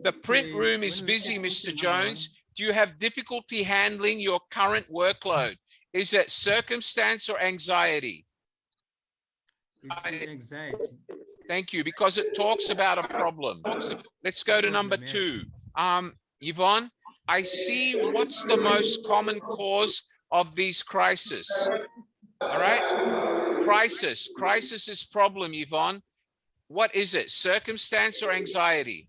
S1: The print room is busy, Mr. Jones. Do you have difficulty handling your current workload? Is it circumstance or anxiety?
S13: It's anxiety.
S1: Thank you, because it talks about a problem. Let's go to number 2. Yvonne, I see what's the most common cause of these crises. All right? Crisis. Crisis is problem, Yvonne. What is it? Circumstance or anxiety?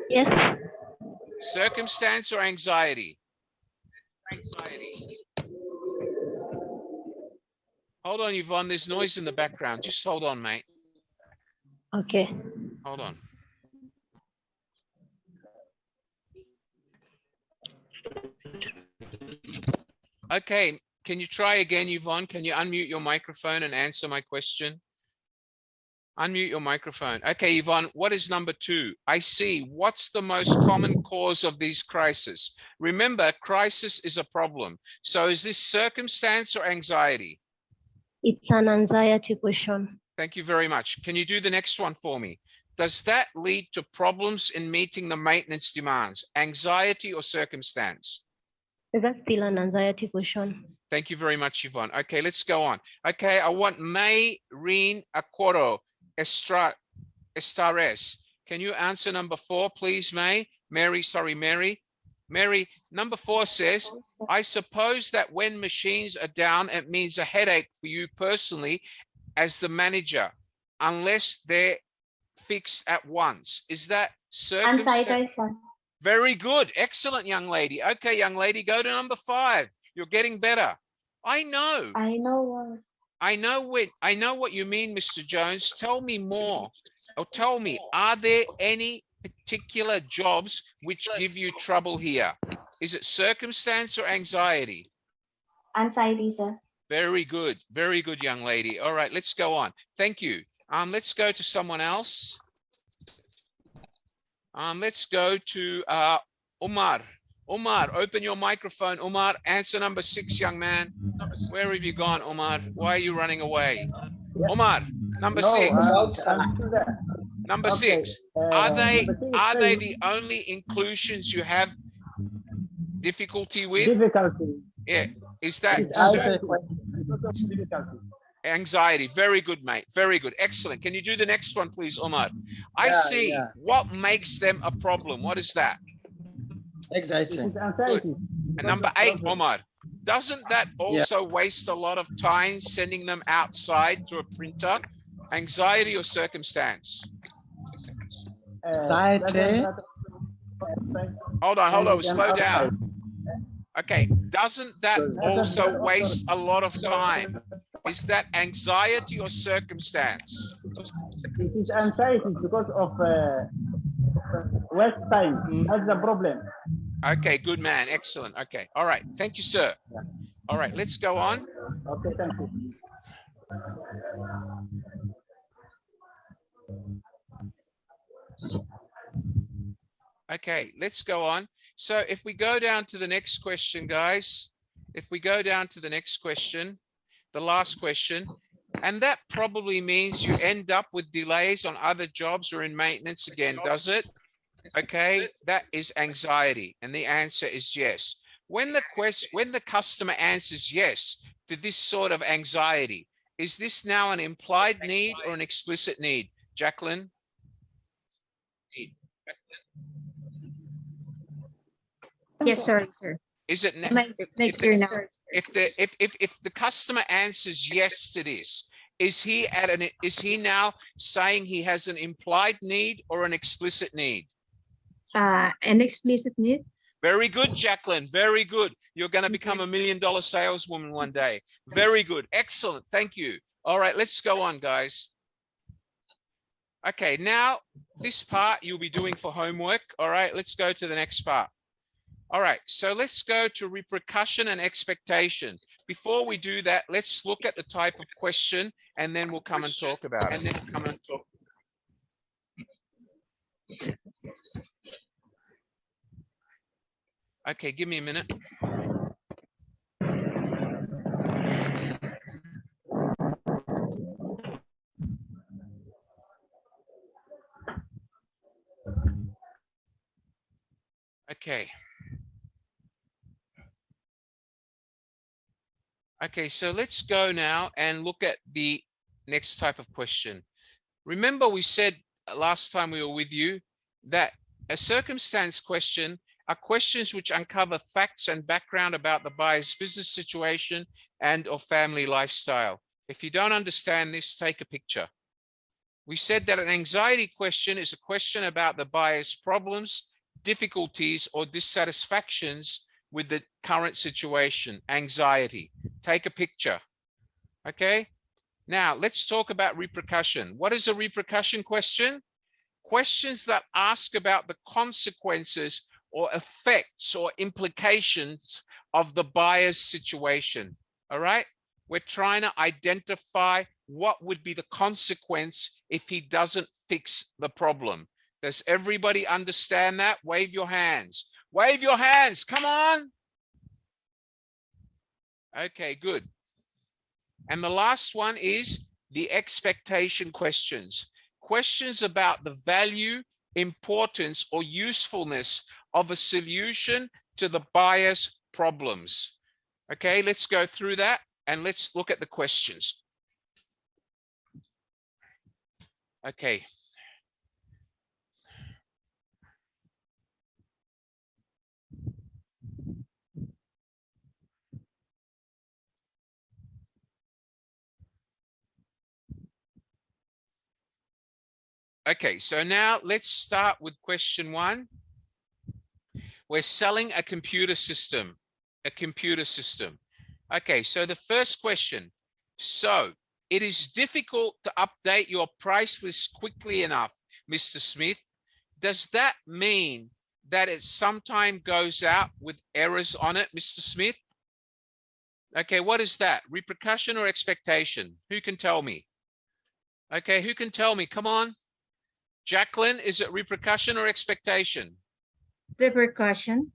S14: Yes.
S1: Circumstance or anxiety? Anxiety. Hold on, Yvonne. There's noise in the background. Just hold on, mate.
S14: Okay.
S1: Hold on. Okay. Can you try again, Yvonne? Can you unmute your microphone and answer my question? Unmute your microphone. Okay, Yvonne, what is number 2? I see. What's the most common cause of these crises? Remember, crisis is a problem. So is this circumstance or anxiety?
S14: It's an anxiety question.
S1: Thank you very much. Can you do the next one for me? does that lead to problems in meeting the maintenance demands? Anxiety or circumstance?
S14: Is that still an anxiety question?
S1: Thank you very much, Yvonne. Okay, let's go on. Okay, I want Mayreen Acoro Estares. Can you answer number 4, please, Mary, Mary. Mary, number 4 says, I suppose that when machines are down, it means a headache for you personally as the manager, unless they're fixed at once. Is that circumstance? Very good. Excellent, young lady. Okay, young lady, go to number 5. You're getting better. I know what you mean, Mr. Jones. Tell me more. Or tell me, are there any particular jobs which give you trouble here? Is it circumstance or anxiety?
S15: Anxiety, sir.
S1: Very good, young lady. All right, let's go on. Thank you. Let's go to someone else. Let's go to Umar. Umar, open your microphone. Umar, answer number 6, young man. Where have you gone, Umar? Why are you running away? Umar, number 6. Number 6. Are they the only inclusions you have difficulty with?
S16: Difficulty.
S1: Yeah. Is that anxiety? Very good, mate. Very good. Excellent. Can you do the next one, please, Omar? I see. Yeah. What makes them a problem? What is that?
S16: Anxiety.
S1: Good. And number 8, Omar. Doesn't that also waste a lot of time sending them outside to a printer? Anxiety or circumstance?
S16: Anxiety.
S1: Hold on. Slow down. Okay. Doesn't that also waste a lot of time? Is that anxiety or circumstance?
S16: It is anxiety because of waste time. That's the problem.
S1: Okay, good man. Excellent. Okay. All right. Thank you, sir. All right. Let's go on.
S16: Okay, thank you.
S1: Okay, let's go on. So if we go down to the next question, guys, if we go down to the next question, the last question, and that probably means you end up with delays on other jobs or in maintenance again, does it? Okay, that is anxiety. And the answer is yes. When the customer answers yes to this sort of anxiety, is this now an implied need or an explicit need? Jacqueline?
S4: Yes, sorry, sir.
S1: Is it if the customer answers yes to this, is he now saying he has an implied need or an explicit need?
S4: An explicit need.
S1: Very good, Jacqueline. Very good. You're going to become $1 million saleswoman one day. Very good. Excellent. Thank you. All right, let's go on, guys. Okay, now this part you'll be doing for homework. All right, let's go to the next part. All right, so let's go to repercussion and expectation. Before we do that, let's look at the type of question and then we'll come and talk about it. Okay, give me a minute. Okay. Okay, so let's go now and look at the next type of question. Remember, we said last time we were with you that a circumstance question are questions which uncover facts and background about the buyer's business situation and or family lifestyle. If you don't understand this, take a picture. We said that an anxiety question is a question about the buyer's problems, difficulties, or dissatisfactions with the current situation. Anxiety. Take a picture. Okay. Now let's talk about repercussion. What is a repercussion question? Questions that ask about the consequences or effects or implications of the buyer's situation. All right. We're trying to identify what would be the consequence if he doesn't fix the problem. Does everybody understand that? Wave your hands. Wave your hands. Come on. Okay, good. And the last one is the expectation questions. questions about the value, importance, or usefulness of a solution to the buyer's problems. Okay, let's go through that and let's look at the questions. Okay. Okay, so now let's start with question 1. We're selling a computer system, Okay, so the first question. So it is difficult to update your price list quickly enough, Mr. Smith. Does that mean that it sometimes goes out with errors on it, Mr. Smith? Okay, what is that? Repercussion or expectation? Who can tell me? Okay, who can tell me? Come on. Jacqueline, is it repercussion or expectation?
S17: Repercussion.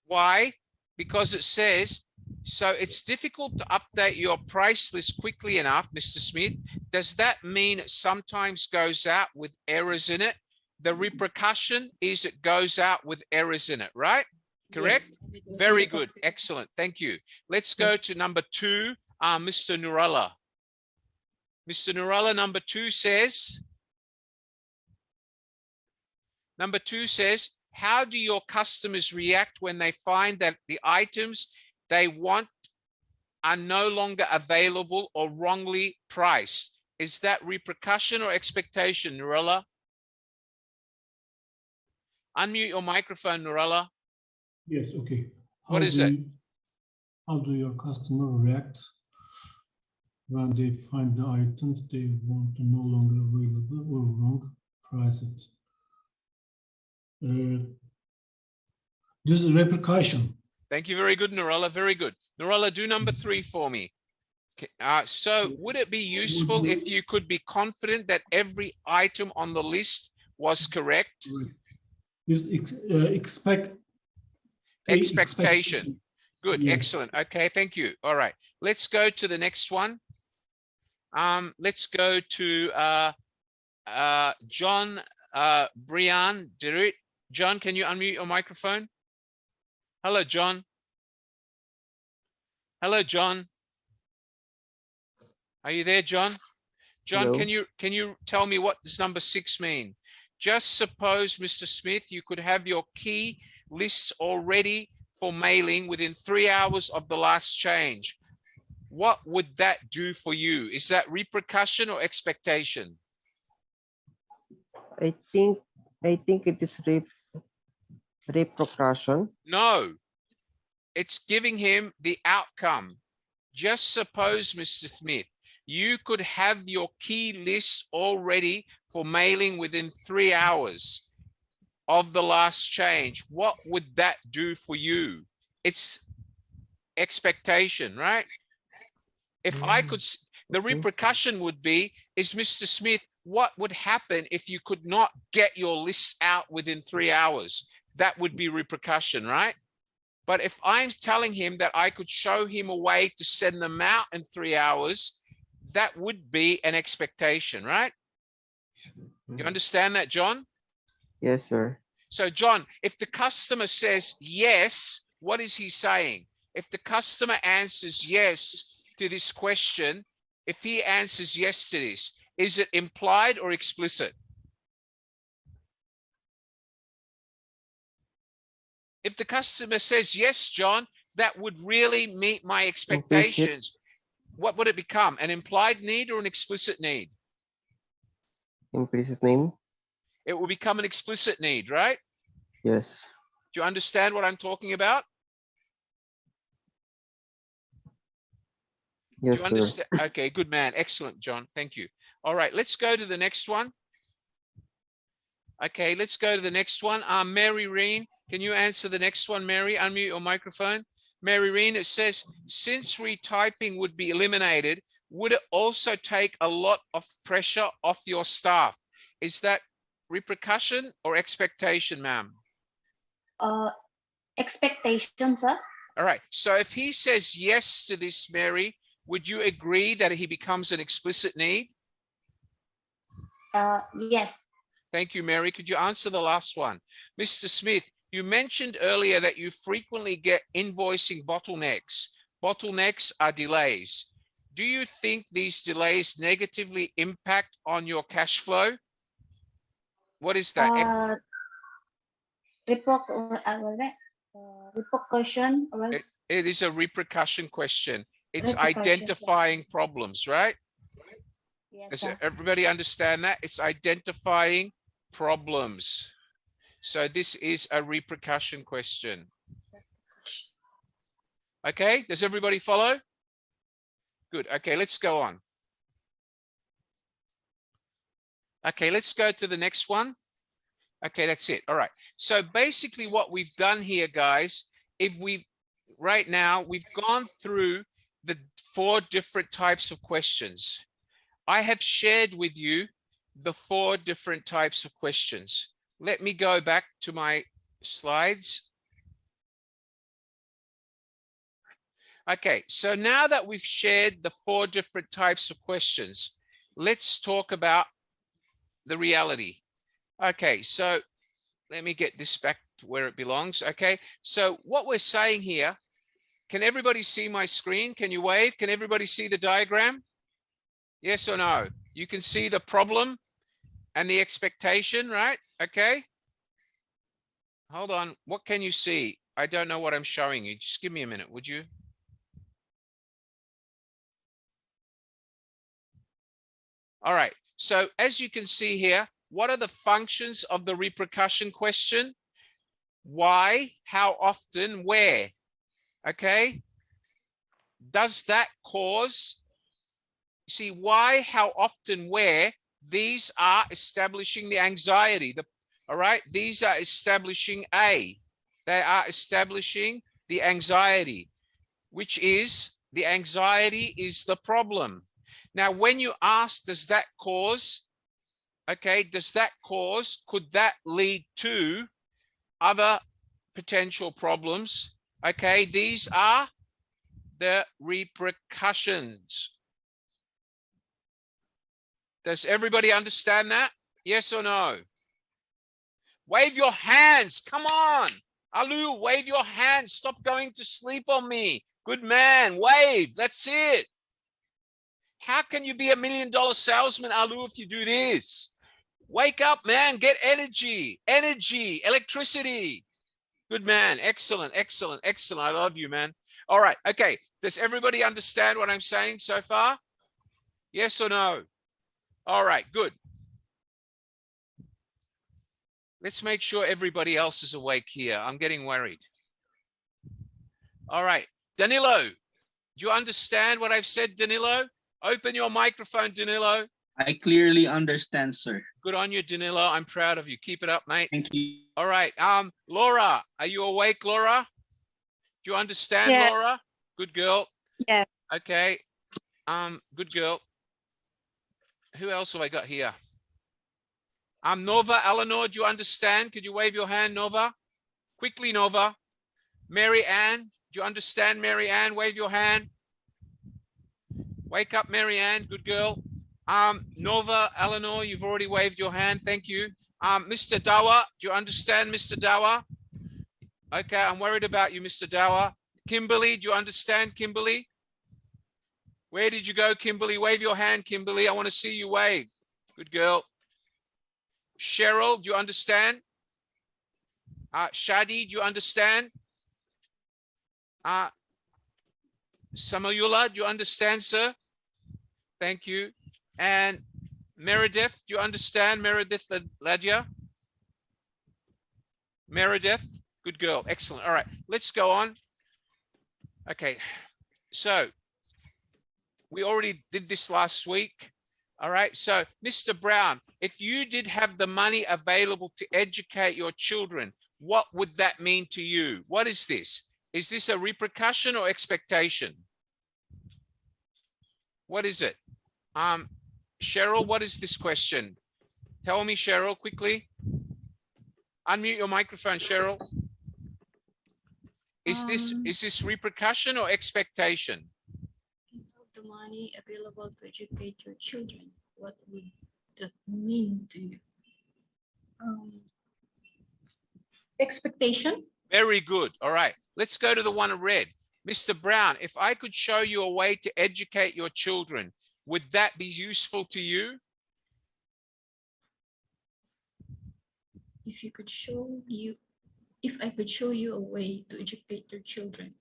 S1: Why? Because it says, so it's difficult to update your price list quickly enough, Mr. Smith. Does that mean it sometimes goes out with errors in it? The repercussion is it goes out with errors in it, right? Correct? Yes. Very good. Excellent. Thank you. Let's go to number 2, Mr. Nurullah. Mr. Nurullah, number 2 says, how do your customers react when they find that the items they want are no longer available or wrongly priced? Is that repercussion or expectation, Nurullah? Unmute your microphone, Nurullah.
S9: Yes, okay.
S1: What is it?
S9: How do your customer react when they find the items they want to no longer available or wrong priced? This is repercussion.
S1: Thank you. Very good, Nurullah. Very good. Nurullah, do number 3 for me. Okay. So would it be useful if you could be confident that every item on the list was correct?
S9: Is
S1: expectation. Good.
S9: Yes.
S1: Excellent. Okay. Thank you. All right. Let's go to the next one. Let's go to John Brian Derit. John, can you unmute your microphone? Hello, John. Hello, John. Are you there, John? John,
S18: Hello.
S1: can you tell me what does number 6 mean? Just suppose, Mr. Smith, you could have your key lists all ready for mailing within 3 hours of the last change. What would that do for you? Is that repercussion or expectation?
S18: I think it is repercussion.
S1: No, it's giving him the outcome. Just suppose, Mr. Smith, you could have your key lists all ready for mailing within 3 hours of the last change. What would that do for you? It's expectation, right? If I could, the repercussion would be, is Mr. Smith, what would happen if you could not get your lists out within 3 hours? That would be repercussion, right? But if I'm telling him that I could show him a way to send them out in 3 hours, that would be an expectation, right? You understand that, John?
S18: Yes, sir.
S1: So, John, if the customer says yes, what is he saying? If the customer answers yes to this question, if he answers yes to this, is it implied or explicit? If the customer says yes, John, that would really meet my expectations. What would it become? An implied need or an explicit need?
S18: Implicit name.
S1: It will become an explicit need, right?
S18: Yes.
S1: Do you understand what I'm talking about?
S18: Yes,
S1: Do you understand? Okay, good man. Excellent, John. Thank you. All right, let's go to the next one. Okay, let's go to the next one. Mary Reen, can you answer the next one, Mary? Unmute your microphone. Mary Reen, it says, since retyping would be eliminated, would it also take a lot of pressure off your staff? Is that repercussion or expectation, ma'am?
S15: Expectation, sir.
S1: All right. So if he says yes to this, Mary, would you agree that he becomes an explicit need?
S15: Yes.
S1: Thank you, Mary. Could you answer the last one? Mr. Smith, you mentioned earlier that you frequently get invoicing bottlenecks. Bottlenecks are delays. Do you think these delays negatively impact on your cash flow? What is that?
S15: Repercussion.
S1: It is a repercussion question. It's
S15: Repercussion.
S1: identifying problems, right?
S15: Yes,
S1: Does
S15: sir.
S1: everybody understand that? It's identifying problems. So this is a repercussion question. Okay, does everybody follow? Good. Okay, let's go on. Okay, let's go to the next one. Okay, that's it. All right. So basically what we've done here, guys, right now we've gone through the 4 different types of questions. I have shared with you the 4 different types of questions. Let me go back to my slides. Okay, so now that we've shared the 4 different types of questions, let's talk about the reality. Okay, so let me get this back to where it belongs. Okay, so what we're saying here, can everybody see my screen? Can you wave? Can everybody see the diagram? Yes or no? You can see the problem and the expectation, right? Okay. Hold on. What can you see? I don't know what I'm showing you. Just give me a minute, would you? All right. So as you can see here, what are the functions of the repercussion question? Why, how often, where? Okay. Does that cause, see, why, how often, where? These are establishing the anxiety. All right. These are establishing A. They are establishing the anxiety, which is the anxiety is the problem. Now, when you ask, does that cause, okay, does that cause, could that lead to other potential problems? Okay, these are the repercussions. Does everybody understand that? Yes or no? Wave your hands. Come on. Alu, wave your hands. Stop going to sleep on me. Good man. Wave. That's it. How can you be $1 million salesman, Alu, if you do this? Wake up, man. Get energy. Energy. Electricity. Good man. Excellent. Excellent. Excellent. I love you, man. All right. Okay. Does everybody understand what I'm saying so far? Yes or no? All right. Good. Let's make sure everybody else is awake here. I'm getting worried. All right. Danilo, do you understand what I've said, Danilo? Open your microphone, Danilo.
S7: I clearly understand, sir.
S1: Good on you, Danilo. I'm proud of you. Keep it up, mate.
S7: Thank you.
S1: All right. Laura, are you awake, Laura? Do you understand,
S4: Yeah.
S1: Laura? Good girl.
S4: Yeah.
S1: Okay. Good girl. Who else have I got here? Nova, Eleanor, do you understand? Could you wave your hand, Nova? Quickly, Nova. Mary Ann, do you understand, Mary Ann? Wave your hand. Wake up, Mary Ann. Good girl. Nova, Eleanor, you've already waved your hand. Thank you. Mr. Dawa, do you understand, Mr. Dawa? Okay, I'm worried about you, Mr. Dawa. Kimberly, do you understand, Kimberly? Where did you go, Kimberly? Wave your hand, Kimberly. I want to see you wave. Good girl. Cheryl, do you understand? Shadi, do you understand? Samayula, do you understand, sir? Thank you. And Meredith, do you understand, Meredith Ladja? Meredith, good girl. Excellent. All right, let's go on. Okay, so we already did this last week. All right, so Mr. Brown, if you did have the money available to educate your children, what would that mean to you? What is this? Is this a repercussion or expectation? What is it? Cheryl, what is this question? Tell me, Cheryl, quickly. Unmute your microphone, Cheryl. Is this repercussion or expectation?
S19: The money available to educate your children, what would
S17: that mean to you? Expectation.
S1: Very good. All right. Let's go to the one in red. Mr. Brown, if I could show you a way to educate your children, would that be useful to you?
S17: If I could show you a way to educate your children.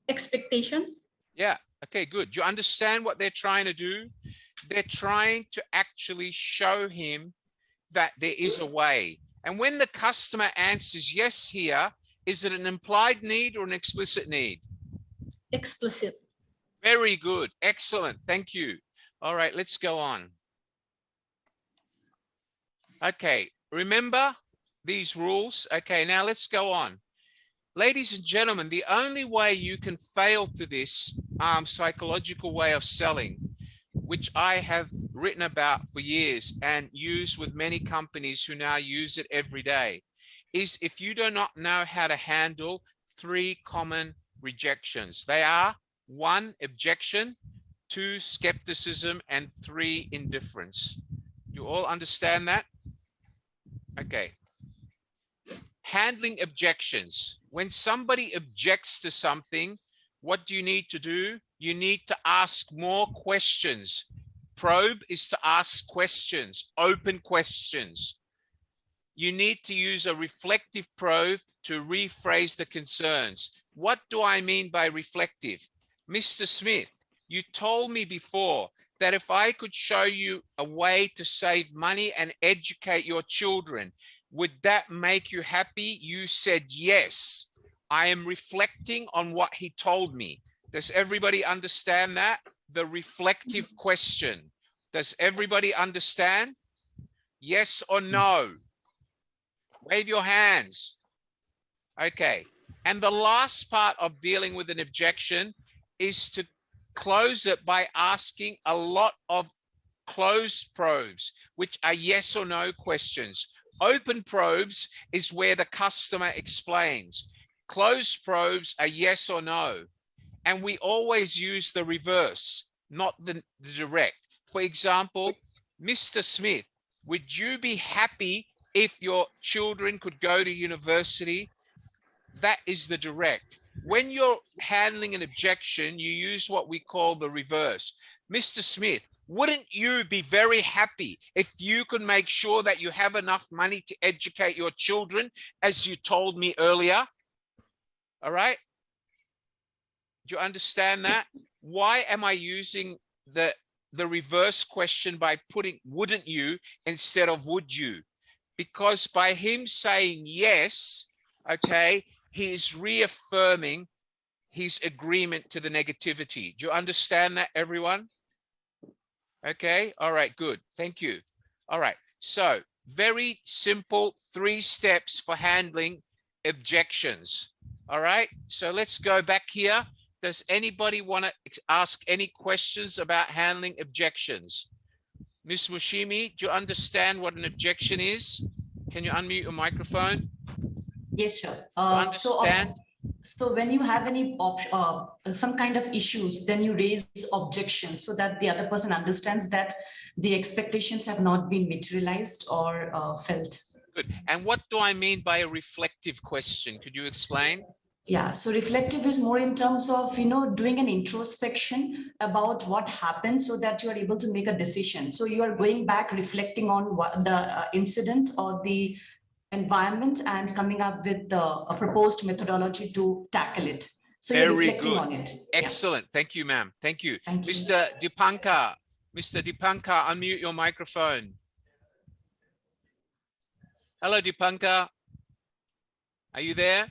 S17: Expectation.
S1: Yeah. Okay, good. Do you understand what they're trying to do? They're trying to actually show him that there is a way. And when the customer answers yes here, is it an implied need or an explicit need?
S17: Explicit.
S1: Very good. Excellent. Thank you. All right, let's go on. Okay, remember these rules? Okay, now let's go on. Ladies and gentlemen, the only way you can fail to this psychological way of selling, which I have written about for years and used with many companies who now use it every day, is if you do not know how to handle 3 common rejections. They are 1, objection, 2, skepticism, and 3, indifference. You all understand that? Okay. Handling objections. When somebody objects to something, what do you need to do? You need to ask more questions. Probe is to ask questions, open questions. You need to use a reflective probe to rephrase the concerns. What do I mean by reflective? Mr. Smith, you told me before that if I could show you a way to save money and educate your children, would that make you happy? You said yes. I am reflecting on what he told me. Does everybody understand that? The reflective question. Does everybody understand? Yes or no? Wave your hands. Okay. And the last part of dealing with an objection is to close it by asking a lot of closed probes, which are yes or no questions. Open probes is where the customer explains. Closed probes are yes or no. And we always use the reverse, not the direct. For example, Mr. Smith, would you be happy if your children could go to university? That is the direct. When you're handling an objection, you use what we call the reverse. Mr. Smith, wouldn't you be very happy if you could make sure that you have enough money to educate your children, as you told me earlier? All right. Do you understand that? Why am I using the reverse question by putting wouldn't you instead of would you? Because by him saying yes, okay, he is reaffirming his agreement to the negativity. Do you understand that, everyone? Okay, all right, good. Thank you. All right, so very simple 3 steps for handling objections. All right, so let's go back here. Does anybody want to ask any questions about handling objections? Ms. Mushimi, do you understand what an objection is? Can you unmute your microphone?
S5: Yes, sir.
S1: Understand?
S5: So when you have any some kind of issues, then you raise objections so that the other person understands that the expectations have not been materialized or felt.
S1: Good. And what do I mean by a reflective question? Could you explain?
S5: Yeah, so reflective is more in terms of, you know, doing an introspection about what happened so that you are able to make a decision. So you are going back, reflecting on what the incident or the environment and coming up with a proposed methodology to tackle it. So you're reflecting on it.
S1: Excellent. Yeah. Thank you, ma'am. Thank you.
S5: Thank you.
S1: Mr. Dipankar, unmute your microphone. Hello, Dipankar. Are you there?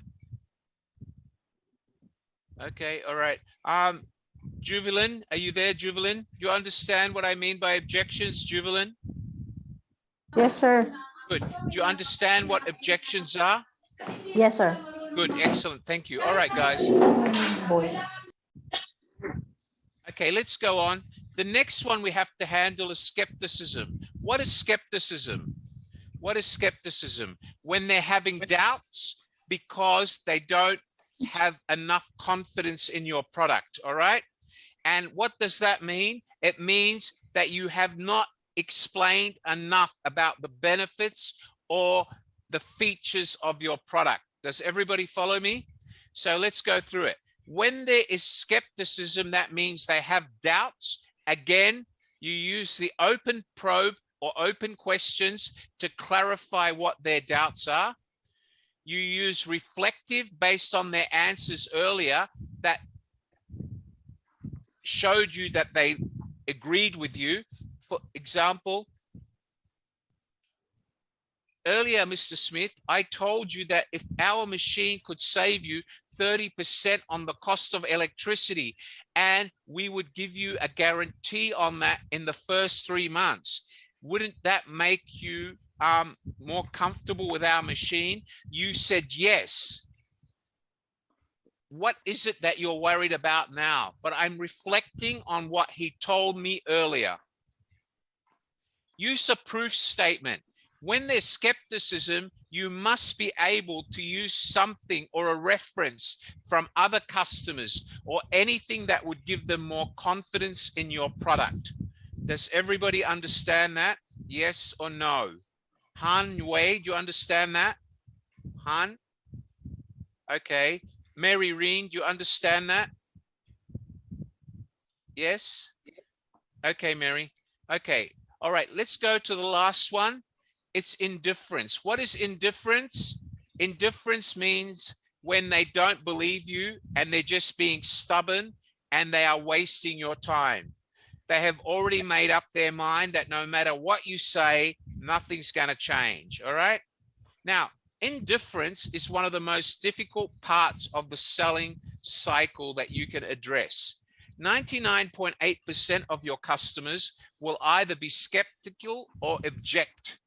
S1: Okay, all right. Juvelin, are you there, Juvelin? Do you understand what I mean by objections, Juvelin?
S14: Yes, sir.
S1: Good. Do you understand what objections are?
S14: Yes, sir.
S1: Good, excellent. Thank you. All right, guys. Okay, let's go on. The next one we have to handle is skepticism. What is skepticism? What is skepticism? When they're having doubts because they don't have enough confidence in your product, all right? And what does that mean? It means that you have not explained enough about the benefits or the features of your product. Does everybody follow me? So let's go through it. When there is skepticism, that means they have doubts. Again, you use the open probe or open questions to clarify what their doubts are. You use reflective based on their answers earlier that showed you that they agreed with you. For example, earlier, Mr. Smith, I told you that if our machine could save you 30% on the cost of electricity, and we would give you a guarantee on that in the first 3 months, wouldn't that make you more comfortable with our machine? You said yes. What is it that you're worried about now? But I'm reflecting on what he told me earlier. Use a proof statement. When there's skepticism, you must be able to use something or a reference from other customers or anything that would give them more confidence in your product. Does everybody understand that? Yes or no? Han Wei, do you understand that? Han? Okay. Mary Reen, do you understand that? Yes? Okay, Mary. Okay. All right, let's go to the last one. It's indifference. What is indifference? Indifference means when they don't believe you and they're just being stubborn and they are wasting your time. They have already made up their mind that no matter what you say, nothing's going to change. All right. Now, indifference is one of the most difficult parts of the selling cycle that you can address. 99.8% of your customers will either be skeptical or object.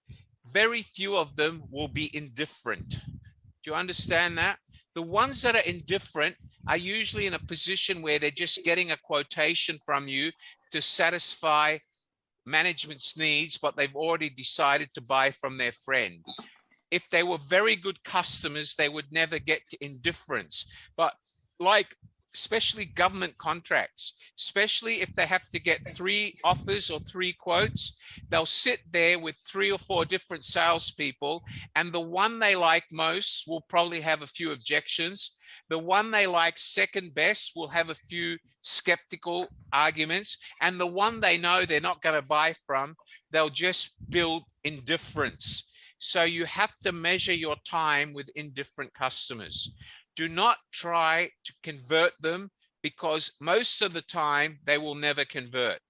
S1: Very few of them will be indifferent. Do you understand that? The ones that are indifferent are usually in a position where they're just getting a quotation from you to satisfy management's needs, but they've already decided to buy from their friend. If they were very good customers, they would never get to indifference. But like, especially government contracts, especially if they have to get 3 offers or 3 quotes, they'll sit there with 3 or 4 different salespeople, and the one they like most will probably have a few objections. The one they like second best will have a few skeptical arguments, and the one they know they're not going to buy from, they'll just build indifference. So you have to measure your time with indifferent customers. Do not try to convert them, because most of the time they will never convert.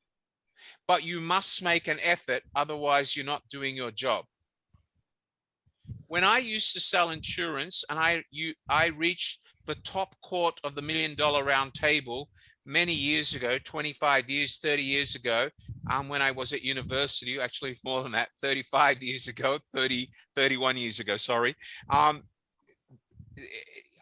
S1: But you must make an effort, otherwise you're not doing your job. When I used to sell insurance and I reached the top court of the $1 Million Round Table many years ago, 25 years, 30 years ago, when I was at university, actually more than that, 35 years ago, 31 years ago, sorry.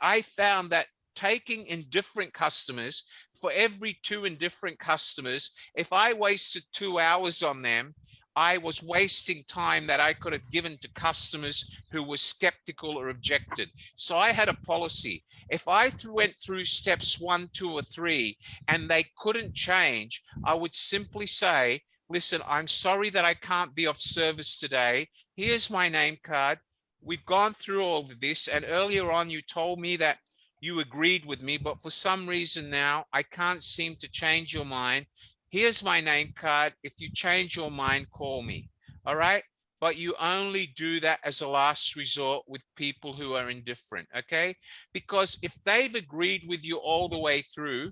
S1: I found that taking indifferent customers, for every 2 indifferent customers, if I wasted 2 hours on them, I was wasting time that I could have given to customers who were skeptical or objected. So I had a policy. If I went through steps 1, 2, or 3, and they couldn't change, I would simply say, listen, I'm sorry that I can't be of service today. Here's my name card. We've gone through all of this, and earlier on you told me that you agreed with me, but for some reason now I can't seem to change your mind. Here's my name card. If you change your mind, call me. All right? But you only do that as a last resort with people who are indifferent, okay? Because if they've agreed with you all the way through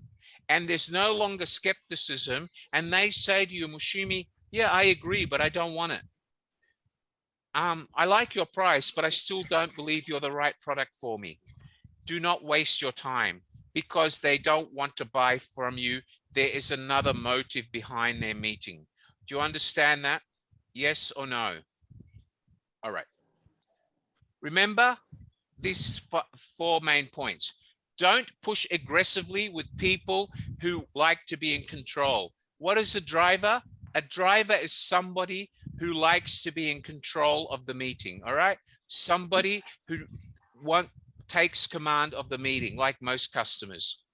S1: and there's no longer skepticism, and they say to you, Mushimi, yeah, I agree, but I don't want it. I like your price, but I still don't believe you're the right product for me. Do not waste your time, because they don't want to buy from you. There is another motive behind their meeting. Do you understand that? Yes or no? All right. Remember these 4 main points. Don't push aggressively with people who like to be in control. What is a driver? A driver is somebody who likes to be in control of the meeting, all right? Somebody who takes command of the meeting, like most customers.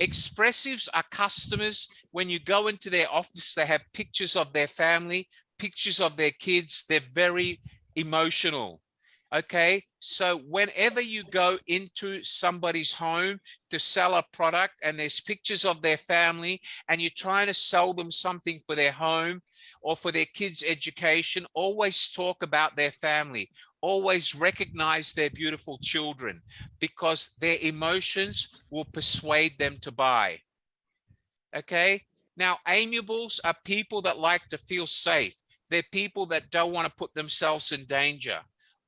S1: Expressives are customers. When you go into their office, they have pictures of their family, pictures of their kids. They're very emotional. Okay, so whenever you go into somebody's home to sell a product and there's pictures of their family and you're trying to sell them something for their home or for their kids' education, always talk about their family. Always recognize their beautiful children, because their emotions will persuade them to buy. Okay, now amiables are people that like to feel safe. They're people that don't want to put themselves in danger.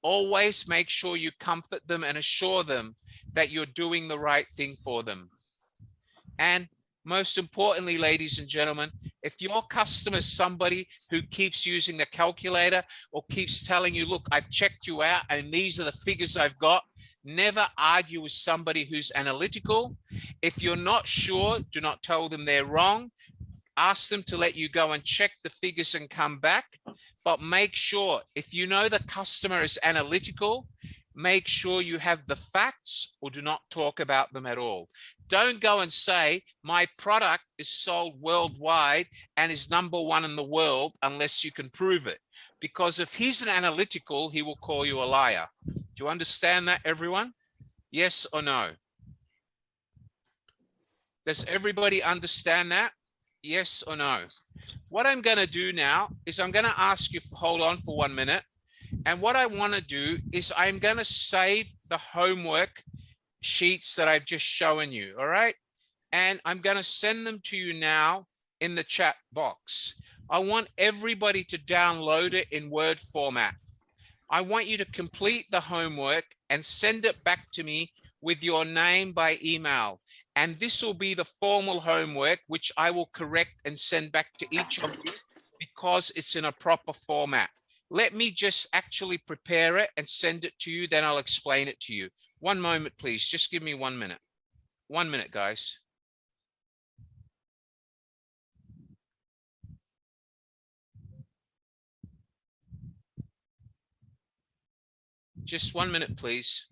S1: Always make sure you comfort them and assure them that you're doing the right thing for them. And most importantly, ladies and gentlemen, if your customer is somebody who keeps using the calculator or keeps telling you, look, I've checked you out and these are the figures I've got, never argue with somebody who's analytical. If you're not sure, do not tell them they're wrong. Ask them to let you go and check the figures and come back. But make sure, if you know the customer is analytical, make sure you have the facts or do not talk about them at all. Don't go and say, my product is sold worldwide and is #1 in the world unless you can prove it. Because if he's an analytical, he will call you a liar. Do you understand that, everyone? Yes or no? Does everybody understand that? Yes or no? What I'm going to do now is I'm going to ask you, hold on for 1 minute. And what I want to do is I'm going to save the homework sheets that I've just shown you. All right. And I'm going to send them to you now in the chat box. I want everybody to download it in Word format. I want you to complete the homework and send it back to me with your name by email. And this will be the formal homework, which I will correct and send back to each of you because it's in a proper format. Let me just actually prepare it and send it to you. Then I'll explain it to you. 1 moment, please. Just give me 1 minute. 1 minute, guys. Just 1 minute, please.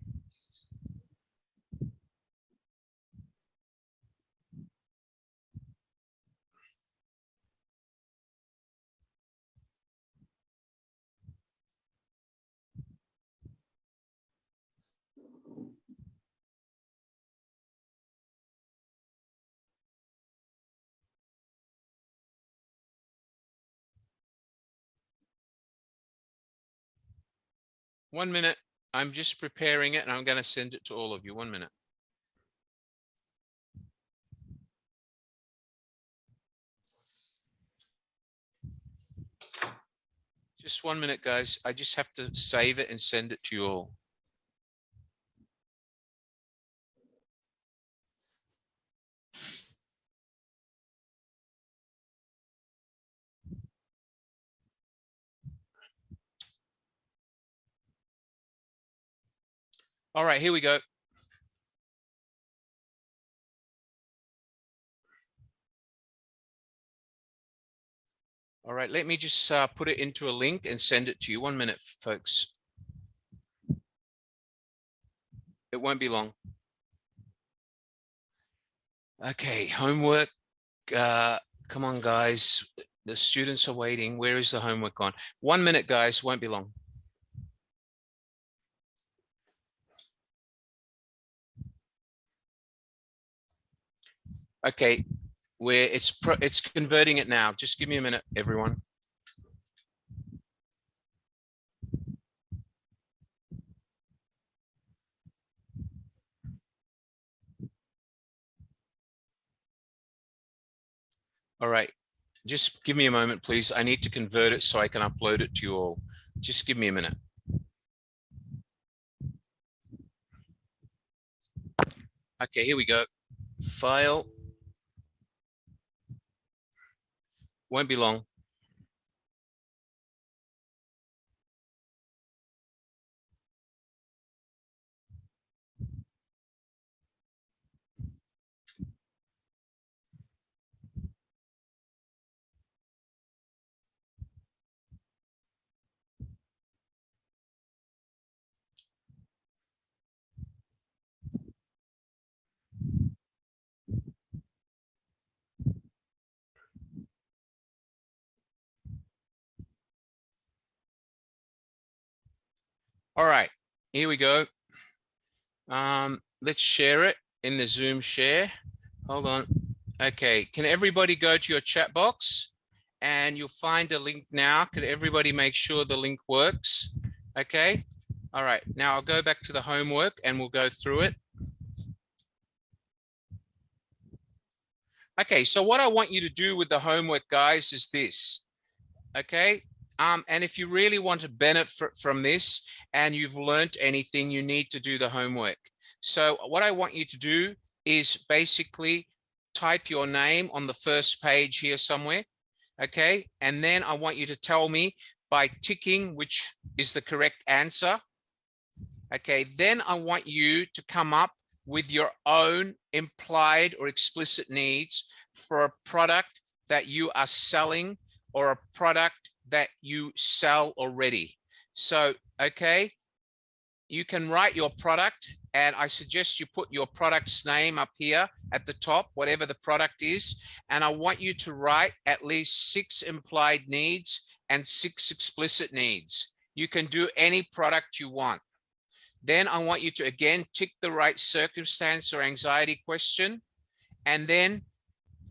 S1: One minute. I'm just preparing it and I'm going to send it to all of you. 1 minute. Just 1 minute, guys. I just have to save it and send it to you all. All right, here we go. All right, let me just put it into a link and send it to you. 1 minute, folks. It won't be long. Okay, homework. Come on, guys. The students are waiting. Where is the homework on? 1 minute, guys. Won't be long. Okay, it's converting it now. Just give me a minute, everyone. All right, just give me a moment, please. I need to convert it so I can upload it to you all. Just give me a minute. Okay, here we go. File. Won't be long. All right, here we go. Let's share it in the Zoom share. Hold on. Okay, can everybody go to your chat box and you'll find a link now. Could everybody make sure the link works? Okay. All right, now I'll go back to the homework and we'll go through it. Okay, so what I want you to do with the homework, guys, is this. Okay. And if you really want to benefit from this and you've learned anything, you need to do the homework. So what I want you to do is basically type your name on the first page here somewhere. Okay. And then I want you to tell me by ticking which is the correct answer. Okay. Then I want you to come up with your own implied or explicit needs for a product that you are selling or a product that you sell already. So, okay, you can write your product, and I suggest you put your product's name up here at the top, whatever the product is. And I want you to write at least 6 implied needs and 6 explicit needs. You can do any product you want. Then I want you to again tick the right circumstance or anxiety question. And then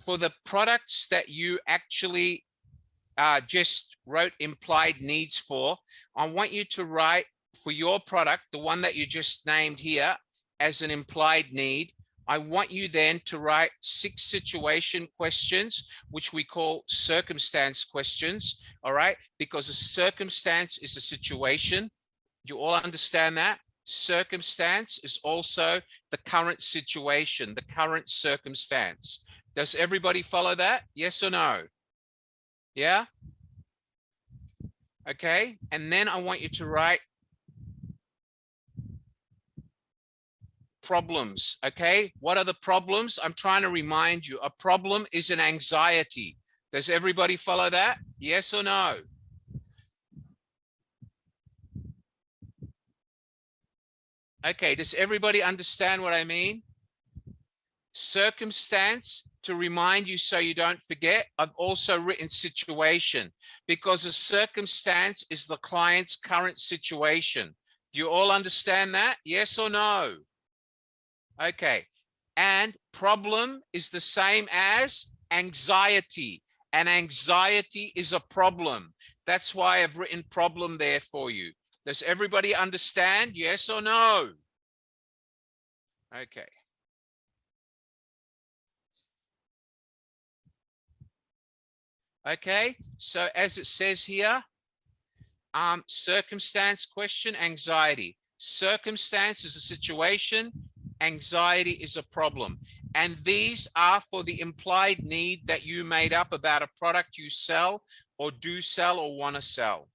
S1: for the products that you actually just wrote implied needs for, I want you to write for your product, the one that you just named here as an implied need. I want you then to write 6 situation questions, which we call circumstance questions. All right, because a circumstance is a situation. You all understand that? Circumstance is also the current situation, the current circumstance. Does everybody follow that? Yes or no? Yeah? Okay, and then I want you to write problems. Okay, what are the problems? I'm trying to remind you, a problem is an anxiety. Does everybody follow that? Yes or no? Okay, does everybody understand what I mean? Circumstance, to remind you so you don't forget. I've also written situation because a circumstance is the client's current situation. Do you all understand that? Yes or no? Okay, and problem is the same as anxiety, and anxiety is a problem. That's why I've written problem there for you. Does everybody understand? Yes or no? Okay. Okay, so as it says here, circumstance, question, anxiety. Circumstance is a situation, anxiety is a problem. And these are for the implied need that you made up about a product you sell or do sell or want to sell.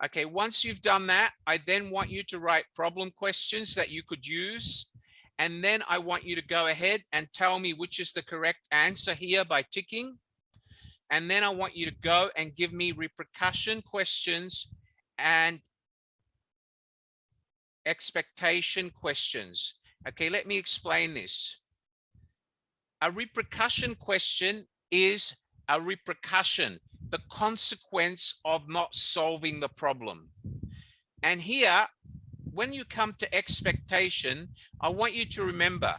S1: Okay, once you've done that, I then want you to write problem questions that you could use. And then I want you to go ahead and tell me which is the correct answer here by ticking. And then I want you to go and give me repercussion questions and expectation questions. Okay, let me explain this. A repercussion question is a repercussion, the consequence of not solving the problem. And here, when you come to expectation, I want you to remember,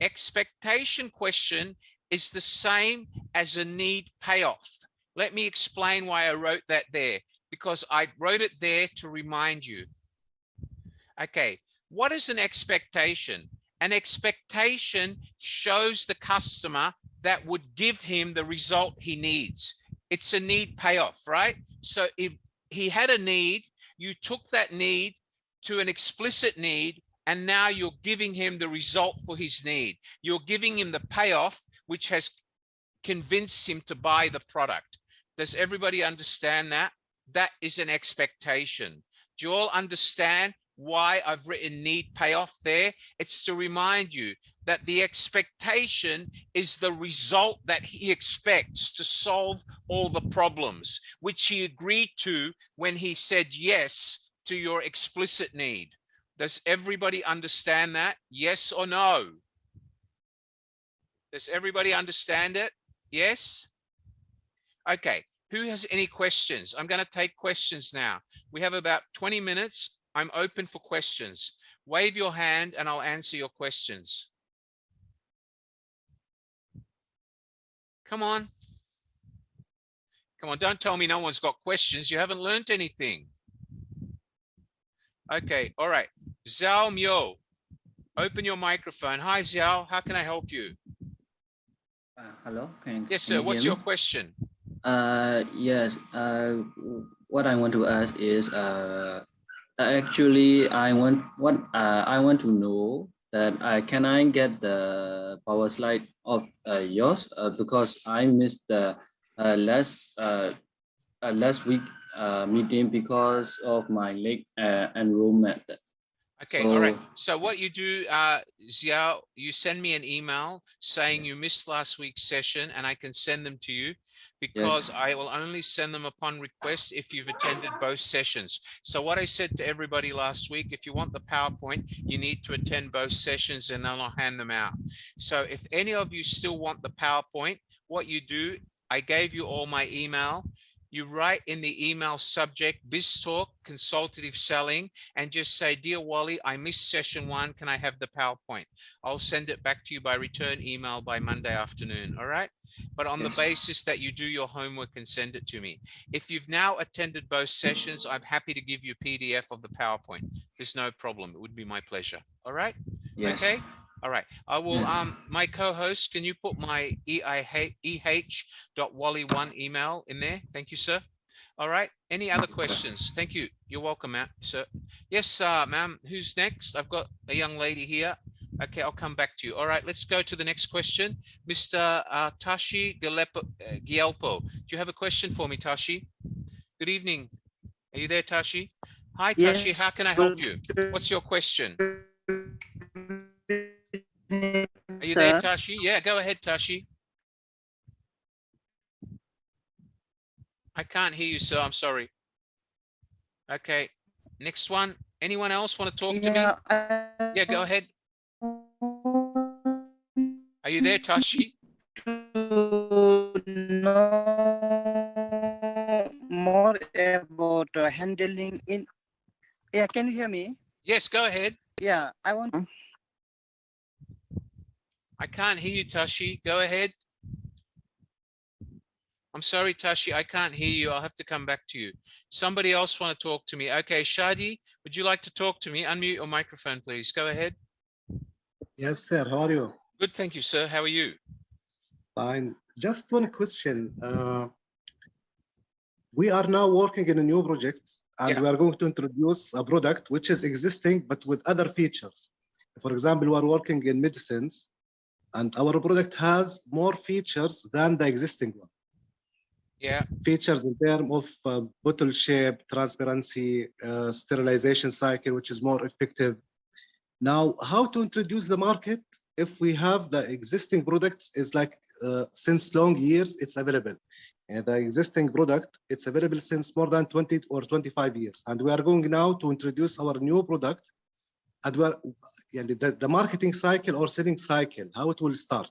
S1: expectation question is the same as a need payoff. Let me explain why I wrote that there, because I wrote it there to remind you. Okay, what is an expectation? An expectation shows the customer that would give him the result he needs. It's a need payoff, right? So if he had a need, you took that need to an explicit need, and now you're giving him the result for his need. You're giving him the payoff, which has convinced him to buy the product. Does everybody understand that? That is an expectation. Do you all understand why I've written need payoff there? It's to remind you that the expectation is the result that he expects to solve all the problems, which he agreed to when he said yes to your explicit need. Does everybody understand that? Yes or no? Does everybody understand it? Yes? Okay, Who has any questions? I'm going to take questions now. We have about 20 minutes. I'm open for questions. Wave your hand and I'll answer your questions. Come on. Come on, don't tell me no one's got questions. You haven't learned anything. Okay, all right. Zhao Myo, open your microphone. Hi, Zhao. How can I help you?
S19: Hello.
S1: Yes, sir. What's your question?
S19: Yes. What I want to ask is, actually, I want to know that can I get the power slide of yours because I missed the last week meeting because of my late enrollment.
S1: Okay, all right. So what you do, Xiao, you send me an email saying you missed last week's session and I can send them to you because
S19: Yes.
S1: I will only send them upon request if you've attended both sessions. So what I said to everybody last week, if you want the PowerPoint, you need to attend both sessions and then I'll hand them out. So if any of you still want the PowerPoint, what you do, I gave you all my email. You write in the email subject, BizTalk, consultative selling, and just say, dear Wally, I missed session 1. Can I have the PowerPoint? I'll send it back to you by return email by Monday afternoon. All right. But on the basis that you do your homework and send it to me. If you've now attended both sessions, I'm happy to give you a PDF of the PowerPoint. There's no problem. It would be my pleasure. All right.
S19: Yes.
S1: Okay. All right. I will, my co-host, can you put my eh.wally1 email in there? Thank you, sir. All right. Any other questions? Thank you. You're welcome, ma'am, sir. Yes, ma'am. Who's next? I've got a young lady here. Okay, I'll come back to you. All right, let's go to the next question. Mr. Tashi Gielpo. Do you have a question for me, Tashi? Good evening. Are you there, Tashi? Hi, Tashi.
S20: Yes.
S1: How can I help you? What's your question? Are you there, Tashi? Yeah, go ahead, Tashi. I can't hear you, sir. I'm sorry. Okay, next one. Anyone else want to talk to me? Yeah, go ahead. Are you there, Tashi?
S20: More about handling in. Yeah, can you hear me?
S1: Yes, go ahead.
S20: Yeah, I want.
S1: I can't hear you, Tashi. Go ahead. I'm sorry, Tashi. I can't hear you. I'll have to come back to you. Somebody else want to talk to me? Okay, Shadi, would you like to talk to me? Unmute your microphone, please. Go ahead.
S21: Yes, sir. How are you?
S1: Good, thank you, sir. How are you?
S21: Fine. Just one question. We are now working in a new project and we are going to introduce a product which is existing but with other features. For example, we are working in medicines and our product has more features than the existing one.
S1: Yeah.
S21: Features in terms of bottle shape, transparency, sterilization cycle, which is more effective. Now, how to introduce the market if we have the existing products is like since long years it's available. And the existing product, it's available since more than 20 or 25 years. And we are going now to introduce our new product. And we are, the marketing cycle or selling cycle, how it will start.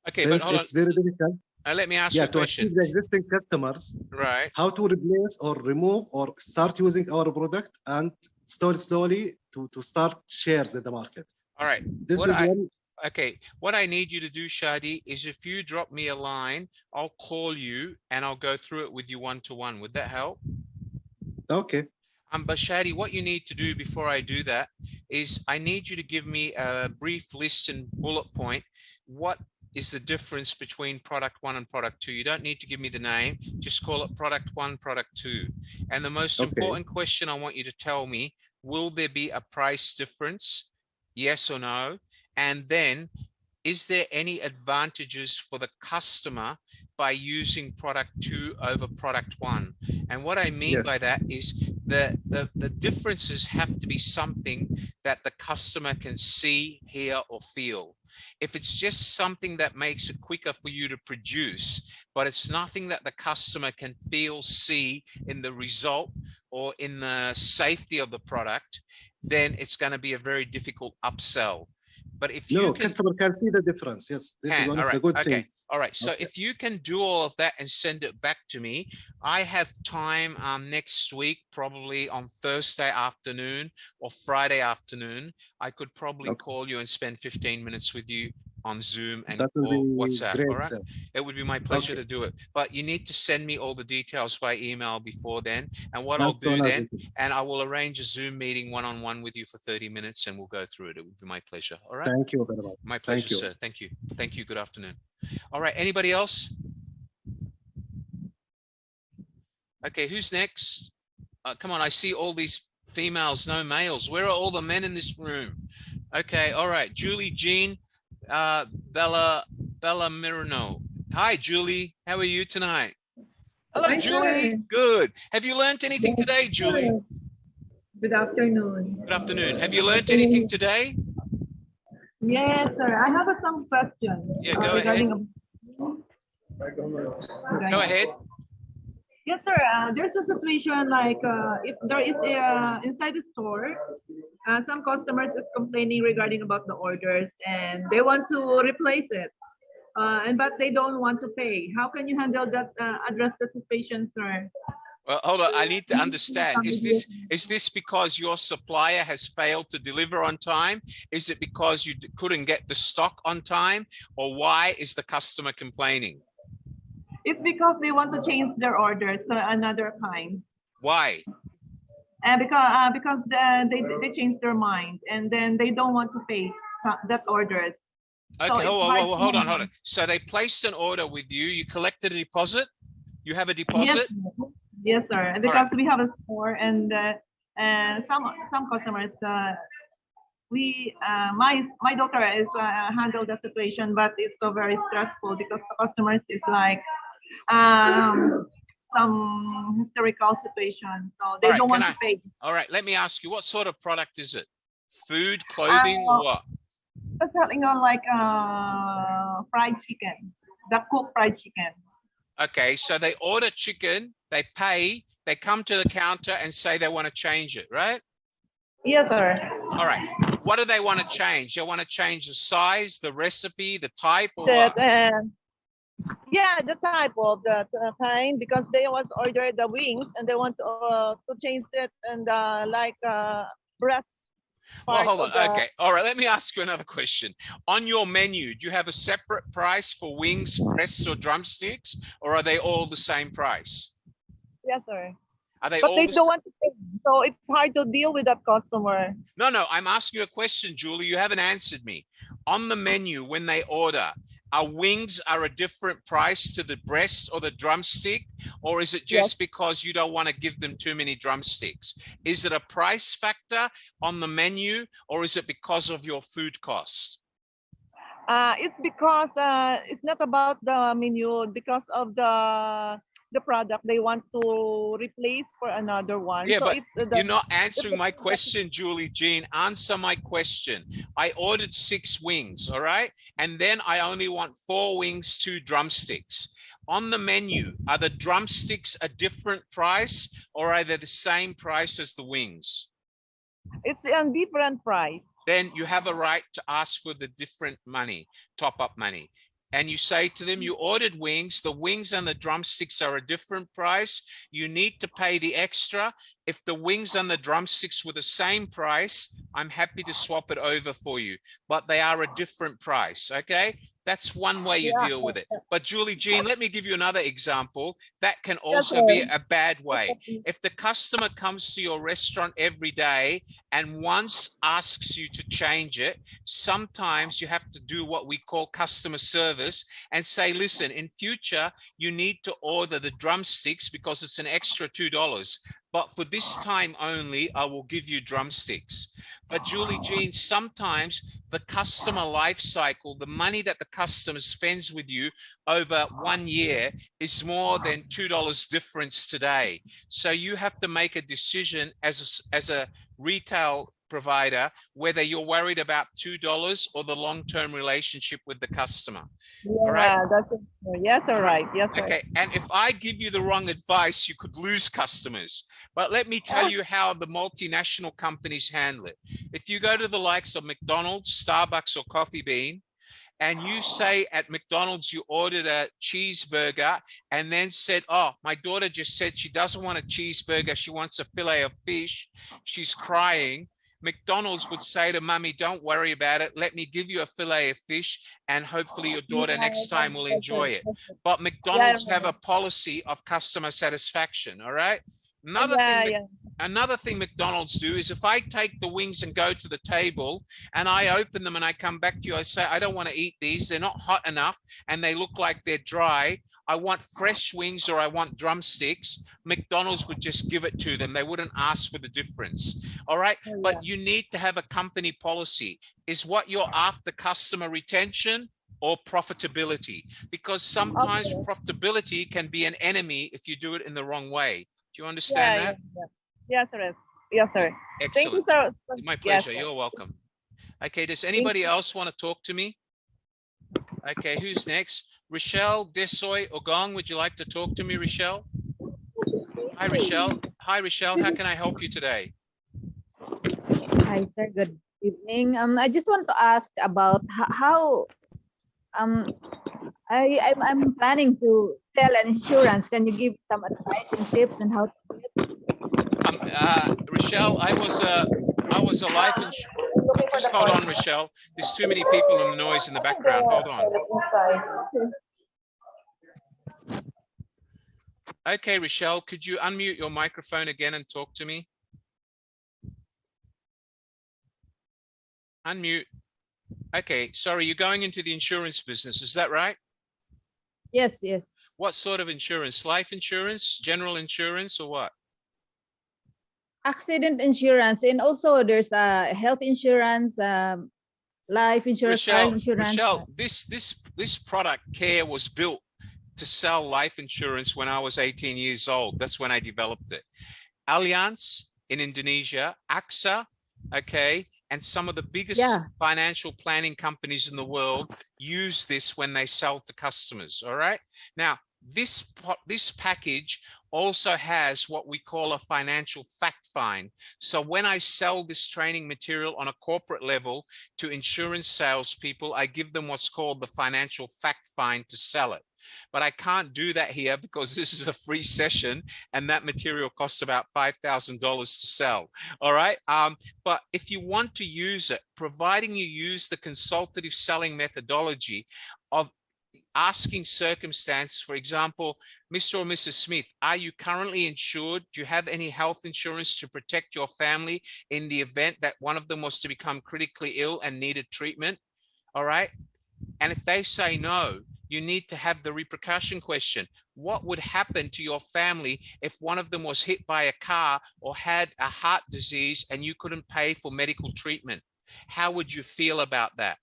S1: Okay,
S21: Since
S1: but hold
S21: it's
S1: on.
S21: very difficult.
S1: Let me ask you a
S21: to
S1: question.
S21: achieve the existing customers,
S1: right?
S21: How to replace or remove or start using our product and slowly to start shares in the market.
S1: All right.
S21: This is one.
S1: Okay, what I need you to do, Shadi, is if you drop me a line, I'll call you and I'll go through it with you one-to-one. Would that help?
S21: Okay.
S1: But Shadi, what you need to do before I do that is I need you to give me a brief list and bullet point. What is the difference between product 1 and product 2? You don't need to give me the name, just call it product 1, product 2. And the most important question I want you to tell me, will there be a price difference? Yes or no? And then, is there any advantages for the customer by using product 2 over product 1? And what I mean by that is the differences have to be something that the customer can see, hear, or feel. If it's just something that makes it quicker for you to produce, but it's nothing that the customer can feel, see in the result or in the safety of the product, then it's going to be a very difficult upsell. But if
S21: no,
S1: you can,
S21: customer can see the difference. Yes, this is one of the good things.
S1: All right. So if you can do all of that and send it back to me, I have time next week, probably on Thursday afternoon or Friday afternoon. I could probably call you and spend 15 minutes with you on Zoom and or WhatsApp.
S21: Great,
S1: all right.
S21: sir.
S1: It would be my pleasure to do it. But you need to send me all the details by email before then. And what I'll do then, and I will arrange a Zoom meeting one-on-one with you for 30 minutes and we'll go through it. It would be my pleasure. All right.
S21: Thank you very much.
S1: My pleasure, sir. Thank you. Thank you. Good afternoon. All right. Anybody else? Okay. Who's next? Come on. I see all these females, no males. Where are all the men in this room? Okay. All right. Julie, Jean, Bella Mirano. Hi, Julie. How are you tonight? Hello, Julie. Good. Have you learned anything today, Julie?
S2: Good afternoon.
S1: Good afternoon. Have you learned anything today?
S2: Yes, sir. I have some questions.
S1: Yeah, go ahead. Go ahead.
S2: Yes, sir. There's a situation like if there is a inside the store, some customers is complaining regarding about the orders and they want to replace it, but they don't want to pay. How can you handle that? Address the situation, sir?
S1: Well, hold on. I need to understand. Is this because your supplier has failed to deliver on time? Is it because you couldn't get the stock on time, or why is the customer complaining?
S2: It's because they want to change their orders to another kind.
S1: Why?
S2: And because they changed their mind and then they don't want to pay that orders.
S1: Okay,
S2: So
S1: hold on. So they placed an order with you. You collected a deposit. You have a deposit.
S2: Yes, sir. And because we have a store and some customers, my daughter is handled the situation, but it's so very stressful because the customers is like some historical situation, so they don't want to pay.
S1: All right, let me ask you, what sort of product is it? Food, clothing, or what?
S2: Selling on like fried chicken, the cooked fried chicken.
S1: Okay, so they order chicken, they pay, they come to the counter and say they want to change it, right?
S2: Yes, sir.
S1: All right. What do they want to change? They want to change the size, the recipe, the type, or
S2: what?
S22: Yeah, the type of the kind, because they was ordered the wings and they want to change it and like breast.
S1: Well, hold on. Okay. All right. Let me ask you another question. On your menu, do you have a separate price for wings, breasts, or drumsticks, or are they all the same price?
S22: Yes, sir.
S1: Are they
S22: but
S1: all
S22: they don't want to pay, so it's hard to deal with that customer.
S1: No, I'm asking you a question, Julie. You haven't answered me. On the menu, when they order, our wings are a different price to the breast or the drumstick, or is it just because you don't want to give them too many drumsticks? Is it a price factor on the menu, or is it because of your food costs?
S22: It's because it's not about the menu, because of the product they want to replace for another one.
S1: Yeah,
S22: so
S1: but you're not answering my question, Julie Jean. Answer my question. I ordered 6 wings, all right? And then I only want 4 wings, 2 drumsticks. On the menu, are the drumsticks a different price, or are they the same price as the wings?
S22: It's a different price.
S1: Then you have a right to ask for the different money, top-up money. And you say to them, you ordered wings, the wings and the drumsticks are a different price. You need to pay the extra. If the wings and the drumsticks were the same price, I'm happy to swap it over for you, but they are a different price, okay? That's one way you deal with it. But Julie Jean, let me give you another example. That can also be a bad way. If the customer comes to your restaurant every day and once asks you to change it, sometimes you have to do what we call customer service and say, listen, in future, you need to order the drumsticks because it's an extra $2. But for this time only, I will give you drumsticks. But Julie Jean, sometimes the customer life cycle, the money that the customer spends with you over 1 year is more than $2 difference today. So you have to make a decision as a retail provider, whether you're worried about $2 or the long-term relationship with the customer.
S22: Yeah,
S1: all right?
S22: that's it. Yes, all right. Yes, sir.
S1: Okay, and if I give you the wrong advice, you could lose customers. But let me tell you how the multinational companies handle it. If you go to the likes of McDonald's, Starbucks, or Coffee Bean, and you say at McDonald's you ordered a cheeseburger and then said, oh, my daughter just said she doesn't want a cheeseburger, she wants a fillet of fish, she's crying. McDonald's would say to mommy, don't worry about it, let me give you a fillet of fish and hopefully your daughter next time will enjoy it. But McDonald's have a policy of customer satisfaction, all right? Another thing McDonald's do is if I take the wings and go to the table and I open them and I come back to you, I say, I don't want to eat these, they're not hot enough and they look like they're dry, I want fresh wings or I want drumsticks, McDonald's would just give it to them. They wouldn't ask for the difference. All right. But you need to have a company policy. Is what you're after customer retention or profitability? Because sometimes profitability can be an enemy if you do it in the wrong way. Do you understand that?
S22: Yes, sir. Yes, sir.
S1: Excellent.
S22: Thank you, sir.
S1: My pleasure.
S22: Yes,
S1: You're welcome. Okay. Does anybody else want to talk to me? Okay. Who's next? Rochelle Desoy Ogong, would you like to talk to me, Rochelle? Hi, Rochelle. Hi, Rochelle. How can I help you today?
S3: Hi, sir. Good evening. I just want to ask about how I'm planning to sell an insurance. Can you give some advice and tips on how to do it?
S1: Rochelle, I was a life insurance. Just hold on, Rochelle. There's too many people and noise in the background. Hold on. Okay, Rochelle, could you unmute your microphone again and talk to me? Unmute. Okay, sorry, you're going into the insurance business, is that right?
S3: Yes, yes.
S1: What sort of insurance? Life insurance, general insurance, or what?
S3: Accident insurance, and also there's health insurance, life insurance, car insurance.
S1: Rochelle, this product Care was built to sell life insurance when I was 18 years old. That's when I developed it. Allianz in Indonesia, AXA, okay, and some of the biggest financial planning companies in the world use this when they sell to customers. All right. Now, this package also has what we call a financial fact find. So when I sell this training material on a corporate level to insurance salespeople, I give them what's called the financial fact find to sell it. But I can't do that here because this is a free session and that material costs about $5,000 to sell. All right. But if you want to use it, providing you use the consultative selling methodology of asking circumstance, for example, Mr. or Mrs. Smith, are you currently insured? Do you have any health insurance to protect your family in the event that one of them was to become critically ill and needed treatment? All right. And if they say no, you need to have the repercussion question. What would happen to your family if one of them was hit by a car or had a heart disease and you couldn't pay for medical treatment? How would you feel about that?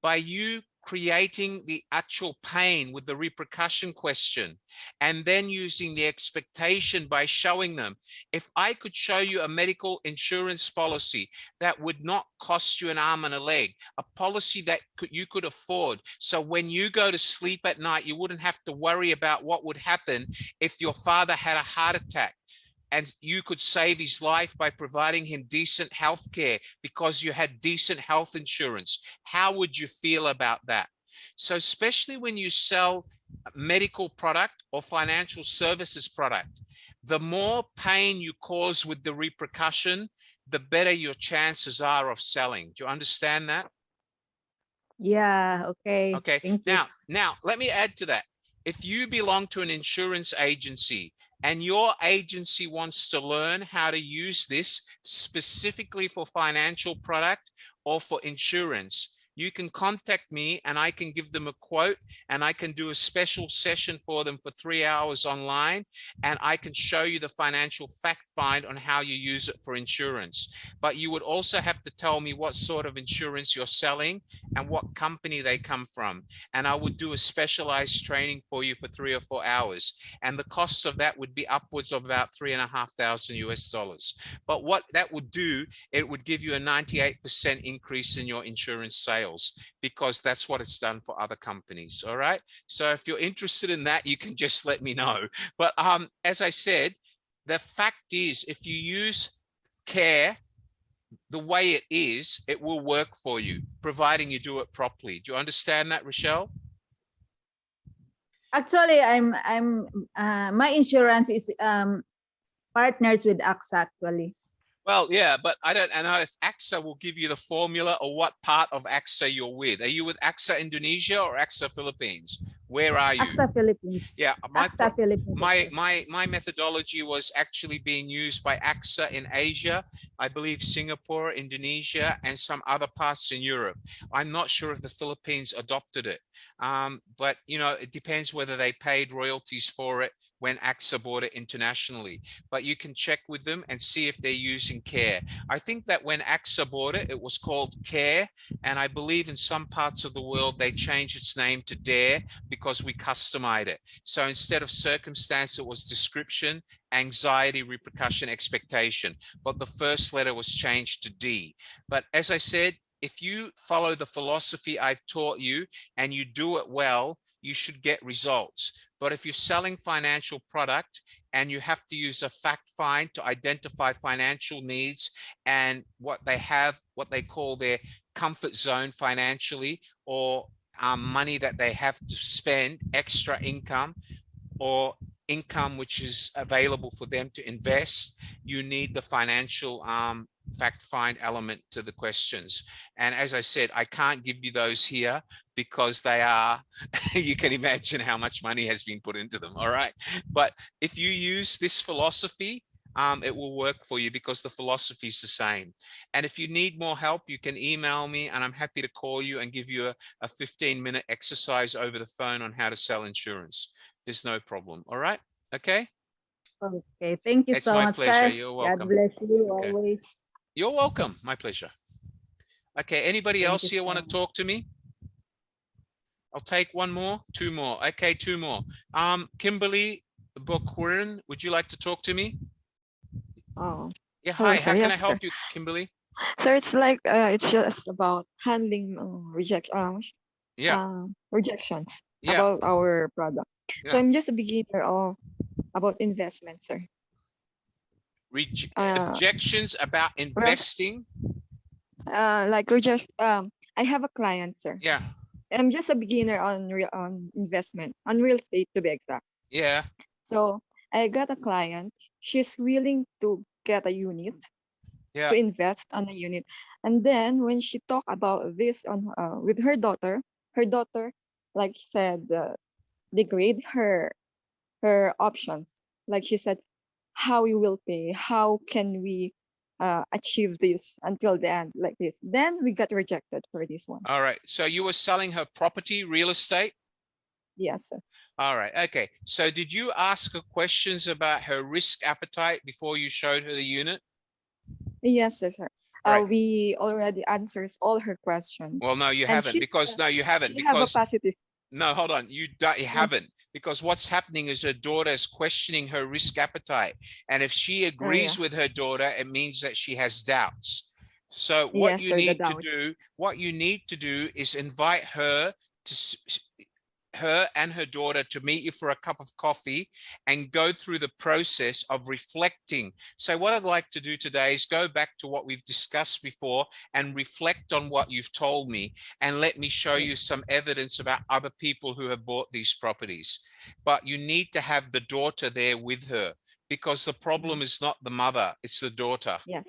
S1: By you creating the actual pain with the repercussion question and then using the expectation by showing them, if I could show you a medical insurance policy that would not cost you an arm and a leg, a policy that you could afford, so when you go to sleep at night you wouldn't have to worry about what would happen if your father had a heart attack, and you could save his life by providing him decent health care because you had decent health insurance. How would you feel about that? So especially when you sell a medical product or financial services product, the more pain you cause with the repercussion, the better your chances are of selling. Do you understand that?
S3: Yeah, okay.
S1: Okay, now let me add to that. If you belong to an insurance agency and your agency wants to learn how to use this specifically for financial product or for insurance, you can contact me and I can give them a quote, and I can do a special session for them for 3 hours online, and I can show you the financial fact find on how you use it for insurance. But you would also have to tell me what sort of insurance you're selling and what company they come from. And I would do a specialized training for you for 3 or 4 hours. And the costs of that would be upwards of about $3,500 US. But what that would do, it would give you a 98% increase in your insurance sales, because that's what it's done for other companies. All right. So if you're interested in that, you can just let me know. But as I said, the fact is, if you use care the way it is, it will work for you, providing you do it properly. Do you understand that, Rochelle?
S3: Actually, my insurance is partners with AXA actually.
S1: Well, yeah, but I don't know if AXA will give you the formula or what part of AXA you're with. Are you with AXA Indonesia or AXA Philippines? Where are you?
S3: AXA Philippines.
S1: Yeah,
S3: AXA Philippines.
S1: my methodology was actually being used by AXA in Asia, I believe Singapore, Indonesia, and some other parts in Europe. I'm not sure if the Philippines adopted it, but you know, it depends whether they paid royalties for it when AXA bought it internationally. But you can check with them and see if they're using care. I think that when AXA bought it, it was called Care, and I believe in some parts of the world they changed its name to Dare because we customized it. So instead of circumstance, it was description, anxiety, repercussion, expectation. But the first letter was changed to D. But as I said, if you follow the philosophy I've taught you and you do it well, you should get results. But if you're selling financial product and you have to use a fact find to identify financial needs and what they have, what they call their comfort zone financially, or money that they have to spend, extra income, or income which is available for them to invest, you need the financial fact find element to the questions. And as I said, I can't give you those here because they are, you can imagine how much money has been put into them. All right. But if you use this philosophy, it will work for you because the philosophy is the same. And if you need more help, you can email me and I'm happy to call you and give you a 15-minute exercise over the phone on how to sell insurance. There's no problem. All right. Okay.
S3: Okay. Thank you
S1: It's
S3: so
S1: my
S3: much,
S1: pleasure.
S3: sir.
S1: You're welcome.
S3: God bless you
S1: Okay.
S3: always.
S1: You're welcome. My pleasure. Okay. Anybody
S3: Thank
S1: else
S3: you
S1: here
S3: so
S1: want to
S3: much.
S1: talk to me? I'll take one more, two more. Okay. Two more. Kimberly Bokurin, would you like to talk to me?
S11: Oh,
S1: Yeah.
S11: hello,
S1: Hi.
S11: sir.
S1: How can I
S11: Yes,
S1: help
S11: sir.
S1: you, Kimberly?
S11: So it's like it's just about handling rejections
S1: Yeah.
S11: about our product. So
S1: Yeah.
S11: I'm just a beginner of about investment, sir.
S1: Objections about investing?
S11: Like reject. I have a client, sir.
S1: Yeah.
S11: I'm just a beginner on investment, on real estate to be exact.
S1: Yeah.
S11: So I got a client. She's willing to get a unit,
S1: Yeah.
S11: to invest on a unit. And then when she talked about this on with her daughter, like said, degrade her options. Like she said, how we will pay, how can we achieve this until the end, like this. Then we got rejected for this one.
S1: All right. So you were selling her property, real estate?
S11: Yes, sir.
S1: All right. Okay. So did you ask her questions about her risk appetite before you showed her the unit?
S11: Yes, sir.
S1: Right.
S11: We already answers all her questions.
S1: Well, no, you
S11: And
S1: haven't, because no, you haven't,
S11: she have a
S1: because
S11: positive.
S1: no, hold on. You haven't, because what's happening is her daughter is questioning her risk appetite. And if she agrees
S11: yeah.
S1: with her daughter, it means that she has doubts. So what
S11: Yes,
S1: you
S11: sir, the
S1: need to
S11: doubts.
S1: do is invite her to her and her daughter to meet you for a cup of coffee and go through the process of reflecting. So what I'd like to do today is go back to what we've discussed before and reflect on what you've told me, and let me show you some evidence about other people who have bought these properties. But you need to have the daughter there with her, because the problem is not the mother, it's the daughter.
S11: Yes.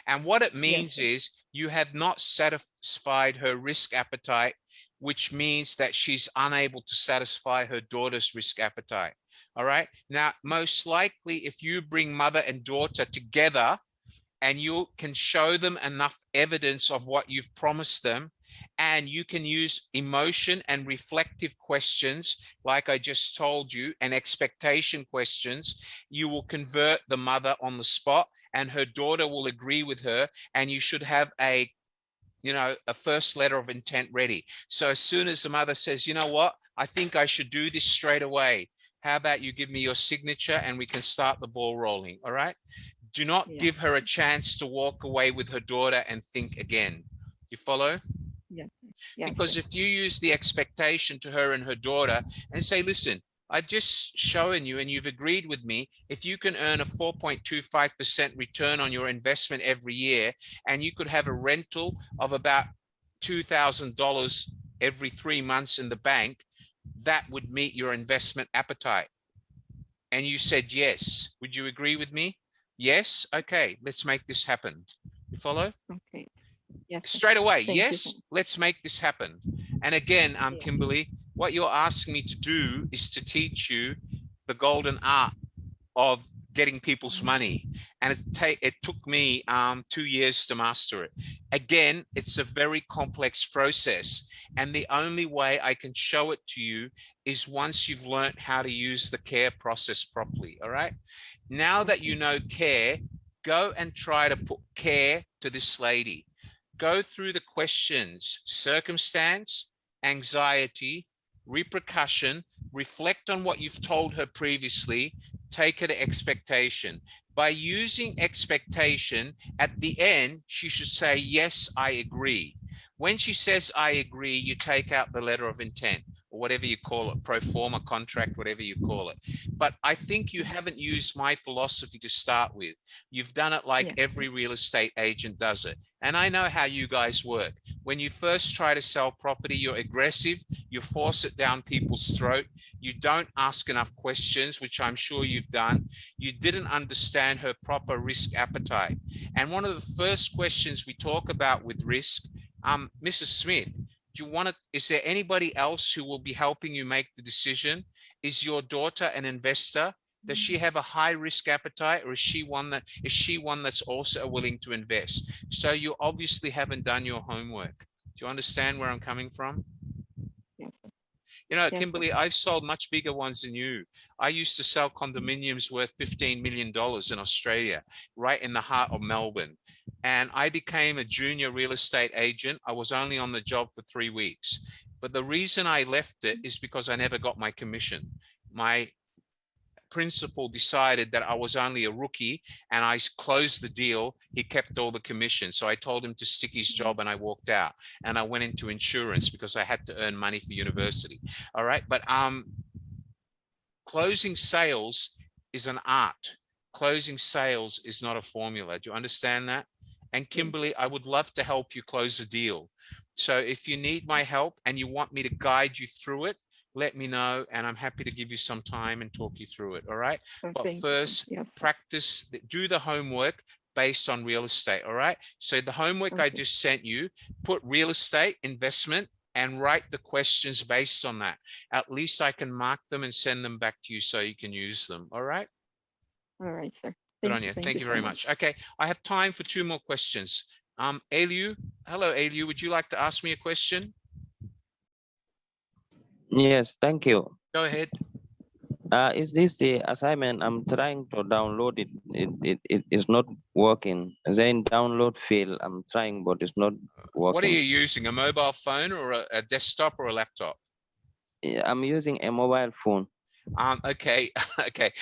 S1: And what it means is you have not satisfied her risk appetite, which means that she's unable to satisfy her daughter's risk appetite. All right. Now, most likely, if you bring mother and daughter together, and you can show them enough evidence of what you've promised them, and you can use emotion and reflective questions, like I just told you, and expectation questions, you will convert the mother on the spot, and her daughter will agree with her, and you should have a first letter of intent ready. So as soon as the mother says, you know what, I think I should do this straight away, how about you give me your signature and we can start the ball rolling, all right? Do not give her a chance to walk away with her daughter and think again. You follow?
S11: Yes.
S1: Because if you use the expectation to her and her daughter and say, listen, I've just shown you and you've agreed with me, if you can earn a 4.25% return on your investment every year, and you could have a rental of about $2,000 every 3 months in the bank, that would meet your investment appetite. And you said yes. Would you agree with me? Yes. Okay, let's make this happen. You follow?
S11: Okay. Yes.
S1: Straight away.
S11: Thank
S1: Yes,
S11: you.
S1: let's make this happen. And again, Kimberly, what you're asking me to do is to teach you the golden art of getting people's money. And it took me 2 years to master it. Again, it's a very complex process. And the only way I can show it to you is once you've learned how to use the care process properly, all right? Now that you know care, go and try to put care to this lady. Go through the questions: circumstance, anxiety, repercussion, reflect on what you've told her previously, take her to expectation. By using expectation, at the end, she should say, yes, I agree. When she says, I agree, you take out the letter of intent, or whatever you call it, pro forma contract, whatever you call it. But I think you haven't used my philosophy to start with. You've done it like every real estate agent does it. And I know how you guys work. When you first try to sell property, you're aggressive, you force it down people's throat, you don't ask enough questions, which I'm sure you've done. You didn't understand her proper risk appetite. And one of the first questions we talk about with risk, Mrs. Smith, do you want to, is there anybody else who will be helping you make the decision? Is your daughter an investor? Does she have a high risk appetite, or is she one that's also willing to invest? So you obviously haven't done your homework. Do you understand where I'm coming from? You know, Kimberly, I've sold much bigger ones than you. I used to sell condominiums worth $15 million in Australia, right in the heart of Melbourne. And I became a junior real estate agent. I was only on the job for 3 weeks. But the reason I left it is because I never got my commission. My principal decided that I was only a rookie, and I closed the deal. He kept all the commission. So I told him to stick his job, and I walked out, and I went into insurance because I had to earn money for university. All right. But closing sales is an art. Closing sales is not a formula. Do you understand that? And Kimberly, I would love to help you close a deal. So if you need my help and you want me to guide you through it, let me know, and I'm happy to give you some time and talk you through it. All right. But first, practice, do the homework based on real estate. All right. So the homework I just sent you, put real estate investment and write the questions based on that. At least I can mark them and send them back to you so you can use them. All right.
S11: All right, sir.
S1: Good on you. Thank you very much. Okay. I have time for 2 more questions. Eliu, hello, Eliu. Would you like to ask me a question?
S12: Yes, thank you.
S1: Go ahead.
S12: Is this the assignment? I'm trying to download it. It is not working. Then download fail. I'm trying, but it's not working.
S1: What are you using? A mobile phone or a desktop or a laptop?
S12: I'm using a mobile phone.
S1: Okay. Okay.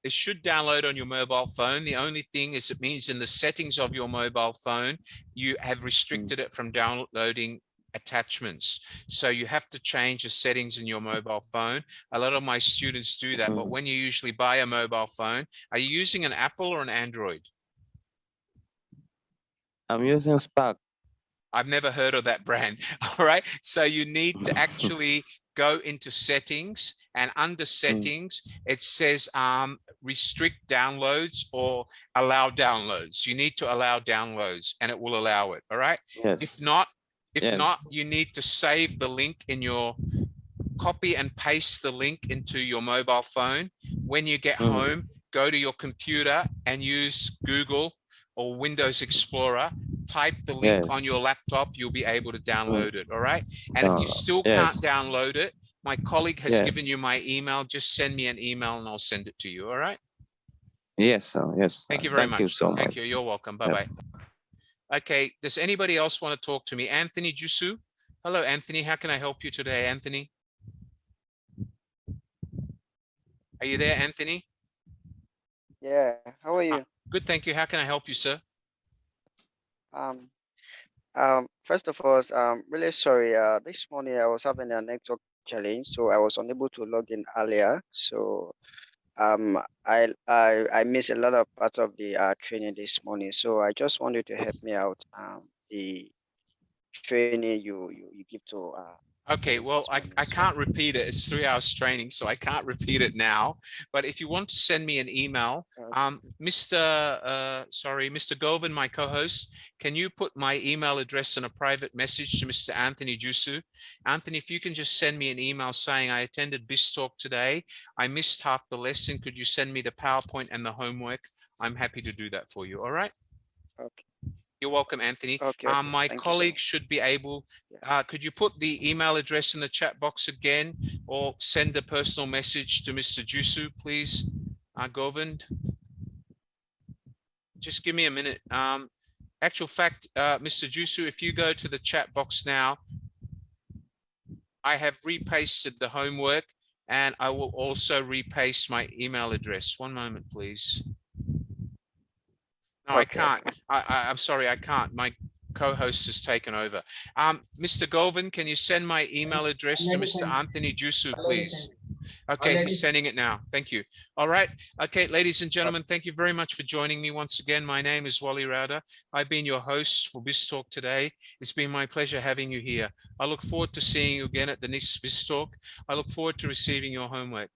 S1: It should download on your mobile phone. The only thing is, it means in the settings of your mobile phone, you have restricted it from downloading attachments. So you have to change the settings in your mobile phone. A lot of my students do that, but when you usually buy a mobile phone, are you using an Apple or an Android?
S12: I'm using Spark.
S1: I've never heard of that brand. All right. So you need to actually go into settings, and under settings, it says restrict downloads or allow downloads. You need to allow downloads and it will allow it. All right.
S12: Yes.
S1: If not, you need to save the link in your, copy and paste the link into your mobile phone. When you get home, go to your computer and use Google or Windows Explorer, type the link
S12: Yes.
S1: on your laptop, you'll be able to download it, all right? And if you still can't
S12: Yes.
S1: download it, my colleague has
S12: Yes.
S1: given you my email. Just send me an email and I'll send it to you, all right?
S12: Yes, sir. Yes.
S1: Thank you very much.
S12: Thank you so much.
S1: Thank you. You're welcome. Bye-bye. Okay, does anybody else want to talk to me? Anthony Jusu? Hello, Anthony. How can I help you today, Anthony? Are you there, Anthony?
S6: Yeah, how are you?
S1: Good, thank you. How can I help you, sir?
S6: First of all, really sorry. This morning I was having a network challenge, so I was unable to log in earlier. So I missed a lot of parts of the training this morning. So I just wanted to help me out. The training you give to
S1: Okay, well, I can't repeat it. It's 3 hours training, so I can't repeat it now. But if you want to send me an email, Mr. Govan, my co-host, can you put my email address in a private message to Mr. Anthony Jusu? Anthony, if you can just send me an email saying I attended BizTalk today, I missed half the lesson. Could you send me the PowerPoint and the homework? I'm happy to do that for you. All right?
S6: Okay.
S1: You're welcome, Anthony.
S6: Okay,
S1: my
S6: thank you so
S1: colleague
S6: much.
S1: should be able, could you put the email address in the chat box again, or send a personal message to Mr. Jusu, please, Govind? Just give me a minute. Actual fact, Mr. Jusu, if you go to the chat box now, I have repasted the homework, and I will also repaste my email address. One moment, please. No, I can't. I'm sorry, I can't. My co-host has taken over. Mr. Govan, can you send my email address to Mr. Anthony Jusu, please? Okay, he's sending it now. Thank you. All right. Okay, ladies and gentlemen, thank you very much for joining me once again. My name is Wally Rauda. I've been your host for BizTalk today. It's been my pleasure having you here. I look forward to seeing you again at the next BizTalk. I look forward to receiving your homework.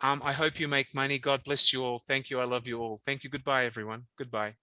S1: I hope you make money. God bless you all. Thank you. I love you all. Thank you. Goodbye, everyone. Goodbye.